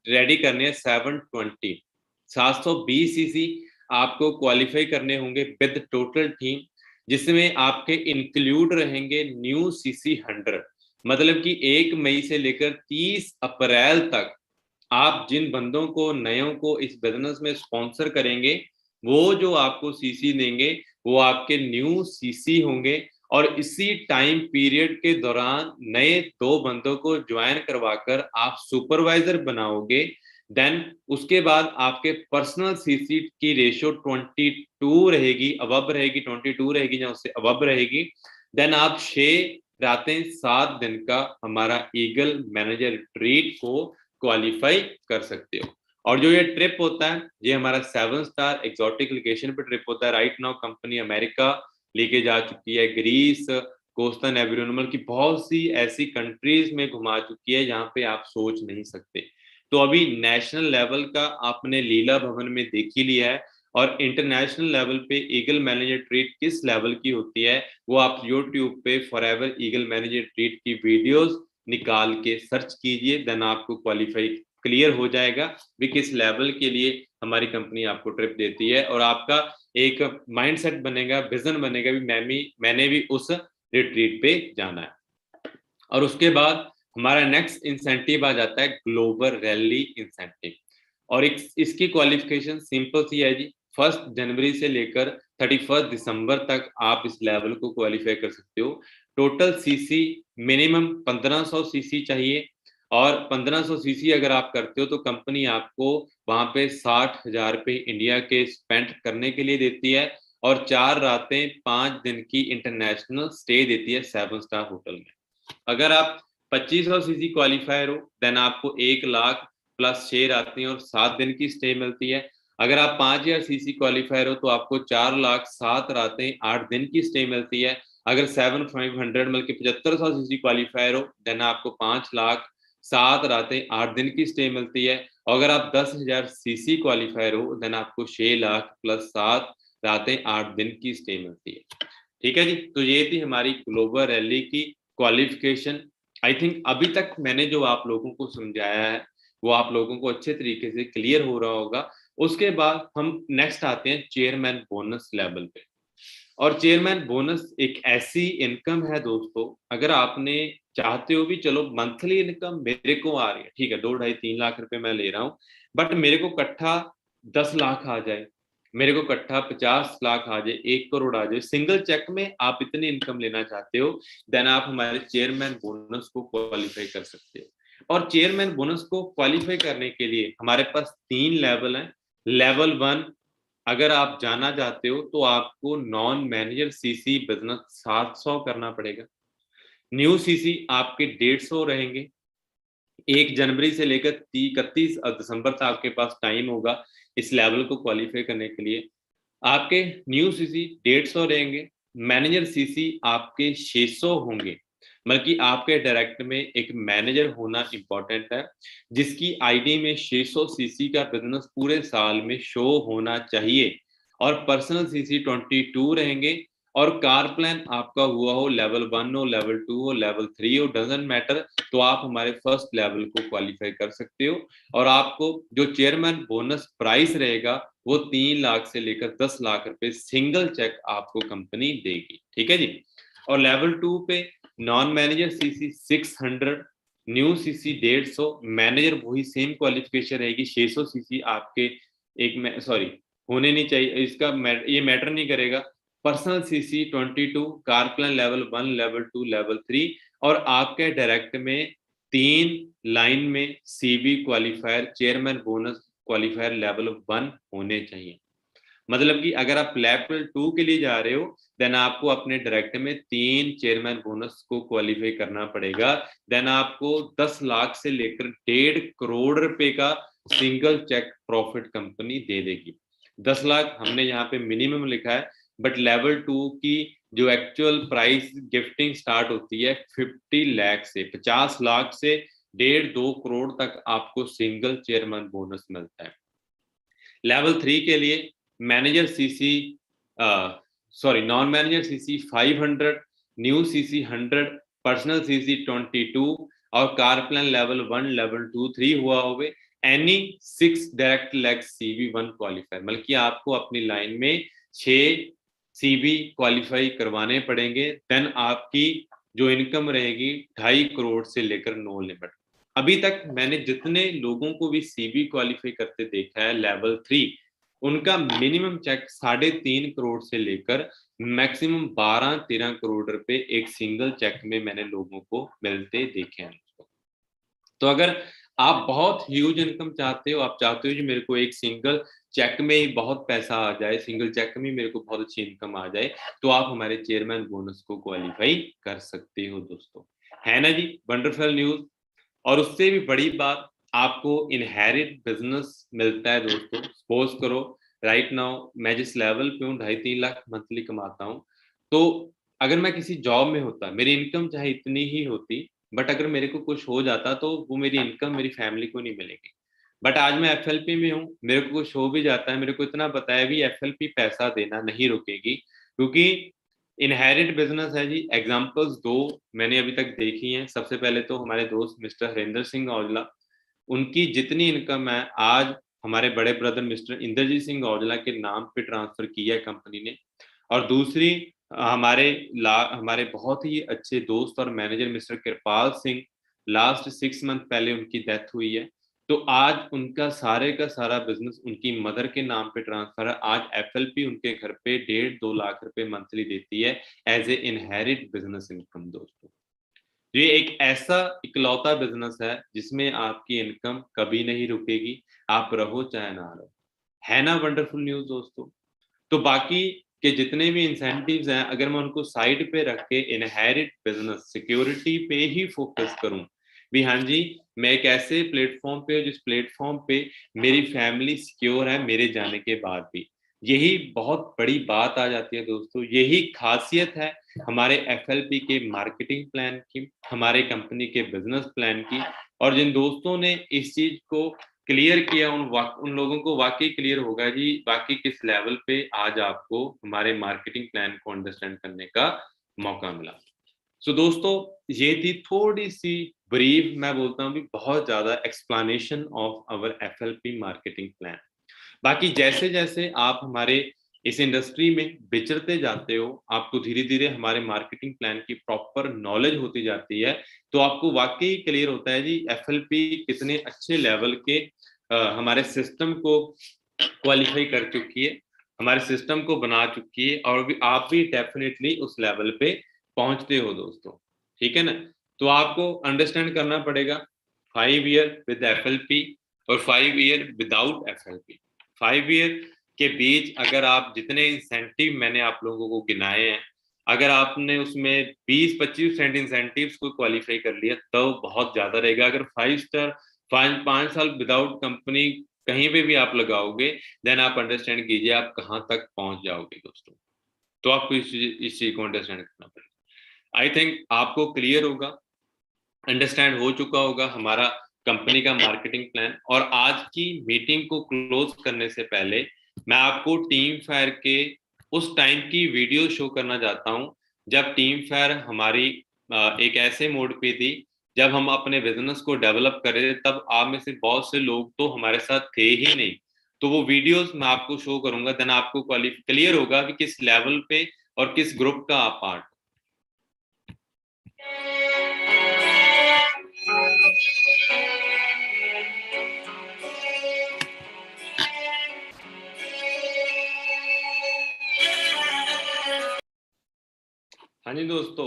रेडी करने है 720 सीसी आपको क्वालिफाई करने होंगे विद टोटल टीम, जिसमें आपके इंक्लूड रहेंगे न्यू सीसी 100। मतलब कि 1 मई से लेकर 30 अप्रैल तक आप जिन बंदों को, नयों को इस बिजनेस में स्पॉन्सर करेंगे, वो जो आपको सीसी देंगे वो आपके न्यू सीसी होंगे। और इसी टाइम पीरियड के दौरान नए 2 बंदों को ज्वाइन करवाकर आप सुपरवाइजर बनाओगे। देन उसके बाद आपके पर्सनल सीसी की रेशियो 22 रहेगी, अबव रहेगी, 22 रहेगी या उससे अबव रहेगी। देन आप 6 रातें 7 दिन का हमारा ईगल मैनेजर रिट्रीट को क्वालिफाई कर सकते हो। और जो ये ट्रिप होता है, ये हमारा 7 स्टार एक्सोटिक लोकेशन पे ट्रिप होता है। राइट नाउ कंपनी अमेरिका लेके जा चुकी है, ग्रीस, कोस्टा एनवायरनमेंटल की बहुत सी ऐसी कंट्रीज में घुमा चुकी है जहां पे आप सोच नहीं सकते। तो अभी नेशनल लेवल का आपने लीला भवन में देख ही लिया है, और इंटरनेशनल लेवल पे ईगल मैनेजर ट्रीट किस लेवल की होती है वो आप यूट्यूब पे फॉरएवर ईगल मैनेजर ट्रीट की वीडियोस निकाल के सर्च कीजिए, देन आपको क्वालिफाई क्लियर हो जाएगा भी किस लेवल के लिए हमारी कंपनी आपको ट्रिप देती है, और आपका एक माइंडसेट बनेगा, विजन बनेगा भी मैंने भी उस रिट्रीट पे जाना है। और उसके बाद हमारा नेक्स्ट इंसेंटिव आ जाता है ग्लोबल रैली इंसेंटिव, और इसकी क्वालिफिकेशन सिंपल सी है जी। 1 जनवरी से लेकर 31 दिसंबर तक आप इस लेवल को क्वालिफाई कर सकते हो। टोटल सीसी मिनिमम 1500 सीसी चाहिए, और 1500 सीसी अगर आप करते हो तो कंपनी आपको वहां पे 60,000 रुपए इंडिया के स्पेंड करने के लिए देती है, और 4 रातें 5 दिन की इंटरनेशनल स्टे देती है 7 स्टार होटल में। अगर आप 2500 सीसी क्वालिफायर हो देन आपको 1 लाख प्लस 6 रातें और 7 दिन की स्टे मिलती है। अगर आप 5000 सीसी क्वालिफायर हो तो आपको 4 लाख 7 रातें 8 दिन की स्टे मिलती है। अगर 7500 मतलब कि 7500 सीसी क्वालिफायर हो देन आपको 5 लाख 7 रातें 8 दिन की स्टे मिलती है। और अगर आप 10,000 सीसी क्वालिफायर हो देन आपको 6 लाख प्लस 7 रातें 8 दिन की स्टे मिलती है। ठीक है जी, तो ये थी हमारी ग्लोबल रैली की क्वालिफिकेशन। आई थिंक अभी तक मैंने जो आप लोगों को समझाया है वो आप लोगों को अच्छे तरीके से क्लियर हो रहा होगा। उसके बाद हम नेक्स्ट आते हैं चेयरमैन बोनस लेवल पे। और चेयरमैन बोनस एक ऐसी इनकम है दोस्तों, अगर आपने चाहते हो भी चलो मंथली इनकम मेरे को आ रही है, ठीक है 2, 2.5, 3 लाख रुपए मैं ले रहा हूँ, बट मेरे को इकट्ठा 10 लाख आ जाए, मेरे को इकट्ठा 50 लाख आ जाए, 1 करोड़ आ जाए सिंगल चेक में, आप इतनी इनकम लेना चाहते हो देन आप हमारे चेयरमैन बोनस को क्वालिफाई कर सकते हो। और चेयरमैन बोनस को क्वालिफाई करने के लिए हमारे पास 3 लेवल हैं। लेवल 1 अगर आप जाना चाहते हो तो आपको नॉन मैनेजर सीसी बिजनेस 700 करना पड़ेगा। न्यू सीसी आपके 150 रहेंगे। 1 जनवरी से लेकर 31 दिसंबर तक आपके पास टाइम होगा इस लेवल को क्वालिफाई करने के लिए। आपके न्यू सीसी 150 रहेंगे, मैनेजर सीसी आपके 600 होंगे। बल्कि आपके डायरेक्ट में एक मैनेजर होना इंपॉर्टेंट है जिसकी आईडी में 600 सीसी का बिजनेस पूरे साल में शो होना चाहिए। और पर्सनल सीसी 22 रहेंगे, और कार प्लान आपका हुआ हो लेवल 1 हो, लेवल 2 हो, लेवल 3 हो, डजंट मैटर, तो आप हमारे फर्स्ट लेवल को क्वालिफाई कर सकते हो। और आपको जो चेयरमैन बोनस प्राइस रहेगा वो 3 लाख से लेकर 10 लाख रुपए सिंगल चेक आपको कंपनी देगी। ठीक है जी। और लेवल 2 पे non manager CC 600, new CC 150, manager वही सेम क्वालिफिकेशन रहेगी 600 सीसी आपके एक सॉरी होने नहीं चाहिए, इसका ये मैटर नहीं करेगा। Personal CC 22, car plan level 1, level 2, level 3, और आपके डायरेक्ट में 3 लाइन में CB qualifier chairman bonus qualifier level 1 होने चाहिए। मतलब कि अगर आप लेवल 2 के लिए जा रहे हो देन आपको अपने डायरेक्ट में 3 चेयरमैन बोनस को क्वालिफाई करना पड़ेगा। देन आपको 10 लाख से लेकर 1.5 करोड़ रुपए का सिंगल चेक प्रॉफिट कंपनी दे देगी। 10 लाख हमने यहाँ पे मिनिमम लिखा है, बट लेवल 2 की जो एक्चुअल प्राइस गिफ्टिंग स्टार्ट होती है 50 लाख से, 50 लाख से 1.5-2 करोड़ तक आपको सिंगल चेयरमैन बोनस मिलता है। लेवल 3 के लिए manager CC non manager CC 500, new CC 100, personal CC 22, और कार प्लान लेवल 1, लेवल 2, 3 हुआ होवे any 6 direct leg CB 1 qualifier, मतलब कि आपको अपनी लाइन में 6 सीबी क्वालिफाई करवाने पड़ेंगे। देन आपकी जो इनकम रहेगी 2.5 करोड़ से लेकर नो लिमिट। अभी तक मैंने जितने लोगों को भी सीबी क्वालिफाई करते देखा है लेवल 3, उनका मिनिमम चेक 3.5 करोड़ से लेकर मैक्सिमम 12-13 करोड़ रुपए एक सिंगल चेक में मैंने लोगों को मिलते देखे हैं। तो अगर आप बहुत ह्यूज इनकम चाहते हो, आप चाहते हो कि मेरे को एक सिंगल चेक में ही बहुत पैसा आ जाए, सिंगल चेक में मेरे को बहुत अच्छी इनकम आ जाए, तो आप हमारे चेयरमैन बोनस को क्वालिफाई कर सकते हो दोस्तों। है ना जी, वंडरफुल न्यूज। और उससे भी बड़ी बात, आपको इनहेरिट बिजनेस मिलता है दोस्तों। सपोज करो राइट नाउ मैं जिस लेवल पे हूँ 2.5-3 लाख मंथली कमाता हूँ, तो अगर मैं किसी जॉब में होता मेरी इनकम चाहे इतनी ही होती, बट अगर मेरे को कुछ हो जाता तो वो मेरी इनकम मेरी फैमिली को नहीं मिलेगी। बट आज मैं FLP में हूँ, मेरे को कुछ हो भी जाता है, मेरे को इतना पता है भी FLP पैसा देना नहीं रुकेगी, क्योंकि इनहेरिट बिजनेस है जी। एग्जांपल्स दो मैंने अभी तक देखी हैं। सबसे पहले तो हमारे दोस्त मिस्टर हरेंद्र सिंह औजला, उनकी जितनी इनकम है आज हमारे बड़े ब्रदर मिस्टर इंद्रजीत सिंह औजला के नाम पे ट्रांसफर की है कंपनी ने। और दूसरी हमारे बहुत ही अच्छे दोस्त और मैनेजर मिस्टर कृपाल सिंह, लास्ट 6 मंथ पहले उनकी डेथ हुई है, तो आज उनका सारे का सारा बिजनेस उनकी मदर के नाम पे ट्रांसफर है। आज FLP उनके घर पे 1.5-2 लाख रुपए मंथली देती है as a inherit business income. दोस्तों, ये एक ऐसा इकलौता बिजनेस है जिसमें आपकी इनकम कभी नहीं रुकेगी, आप रहो चाहे ना रहो। है ना वंडरफुल न्यूज दोस्तों? तो बाकी के जितने भी इंसेंटिव्स हैं, अगर मैं उनको साइड पे रख के इनहेरिट बिजनेस सिक्योरिटी पे ही फोकस करूं, भी हाँ जी, मैं एक ऐसे प्लेटफॉर्म पे जिस प्लेटफॉर्म पे मेरी फैमिली सिक्योर है मेरे जाने के बाद भी, यही बहुत बड़ी बात आ जाती है दोस्तों। यही खासियत है हमारे FLP के मार्केटिंग प्लान की, हमारे कंपनी के बिजनेस प्लान की। और जिन दोस्तों ने इस चीज को क्लियर किया, उन लोगों को वाकई क्लियर होगा जी बाकी किस लेवल पे आज आपको हमारे मार्केटिंग प्लान को अंडरस्टैंड करने का मौका मिला। सो दोस्तों, ये थी थोड़ी सी ब्रीफ, मैं बोलता हूँ भी बहुत ज्यादा explanation of our FLP marketing plan. बाकी जैसे जैसे आप हमारे इस इंडस्ट्री में विचरते जाते हो, आपको धीरे धीरे हमारे मार्केटिंग प्लान की प्रॉपर नॉलेज होती जाती है, तो आपको वाकई क्लियर होता है जी FLP कितने अच्छे लेवल के हमारे सिस्टम को क्वालिफाई कर चुकी है, हमारे सिस्टम को बना चुकी है, और भी आप भी डेफिनेटली उस लेवल पे पहुंचते हो दोस्तों। ठीक है ना? तो आपको अंडरस्टैंड करना पड़ेगा 5 ईयर विद FLP और 5 ईयर विदाउट FLP। 5 ईयर के बीच अगर आप जितने इंसेंटिव मैंने आप लोगों को गिनाए हैं, अगर आपने उसमें 20-25% इंसेंटिव्स को क्वालिफाई कर लिया तो बहुत ज्यादा रहेगा। अगर 5 स्टार 5 साल विदाउट कंपनी कहीं पे भी आप लगाओगे, देन आप अंडरस्टैंड कीजिए आप कहाँ तक पहुंच जाओगे दोस्तों। तो आपको इस चीज को अंडरस्टैंड करना पड़ेगा। आई थिंक आपको क्लियर होगा, अंडरस्टैंड हो चुका होगा हमारा कंपनी का मार्केटिंग प्लान। और आज की मीटिंग को क्लोज करने से पहले मैं आपको टीम फायर के उस टाइम की वीडियो शो करना चाहता हूं जब टीम फायर हमारी एक ऐसे मोड पे थी जब हम अपने बिजनेस को डेवलप कर रहे थे। तब आप में से बहुत से लोग तो हमारे साथ थे ही नहीं, तो वो वीडियोस मैं आपको शो करूंगा, देन आपको क्लियर होगा कि किस लेवल पे और किस ग्रुप का आप पार्ट। हाँ जी दोस्तों,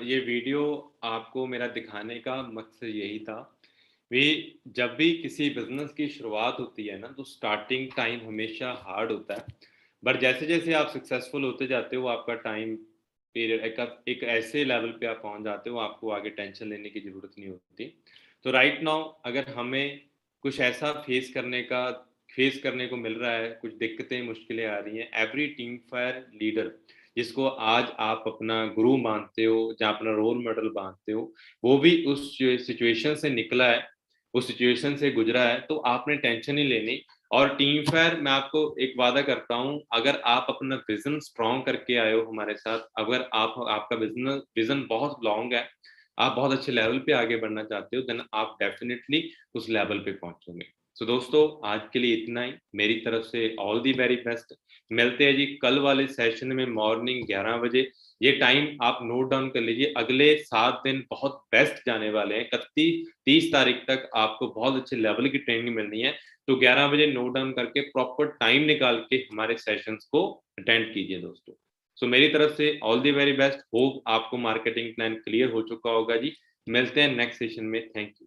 ये वीडियो आपको मेरा दिखाने का मकसद यही था भी जब भी किसी बिजनेस की शुरुआत होती है ना, तो स्टार्टिंग टाइम हमेशा हार्ड होता है, बट जैसे जैसे आप सक्सेसफुल होते जाते हो आपका टाइम पीरियड एक ऐसे लेवल पे आप पहुंच जाते हो, आपको आगे टेंशन लेने की जरूरत नहीं होती। तो राइट नाउ अगर हमें कुछ ऐसा फेस करने को मिल रहा है, कुछ दिक्कतें मुश्किलें आ रही हैं, एवरी टीम फायर लीडर जिसको आज आप अपना गुरु मानते हो या अपना रोल मॉडल मानते हो, वो भी उस सिचुएशन से निकला है, उस सिचुएशन से गुजरा है। तो आपने टेंशन नहीं लेनी। और टीम फायर मैं आपको एक वादा करता हूं, अगर आप अपना विजन स्ट्रॉन्ग करके आए हो हमारे साथ, अगर आपका विजन बहुत लॉन्ग है, आप बहुत अच्छे लेवल पे आगे बढ़ना चाहते हो, देन आप डेफिनेटली उस लेवल पे पहुंचोगे। सो दोस्तों, आज के लिए इतना ही। मेरी तरफ से ऑल दी वेरी बेस्ट। मिलते हैं जी कल वाले सेशन में मॉर्निंग 11 बजे। ये टाइम आप नोट डाउन कर लीजिए, अगले 7 दिन बहुत बेस्ट जाने वाले हैं। 31-30 तारीख तक आपको बहुत अच्छे लेवल की ट्रेनिंग मिलनी है, तो 11 बजे नोट डाउन करके प्रॉपर टाइम निकाल के हमारे सेशंस को अटेंड कीजिए दोस्तों। सो मेरी तरफ से all the very best. Hope आपको मार्केटिंग प्लान क्लियर हो चुका होगा जी। मिलते हैं नेक्स्ट सेशन में। Thank you.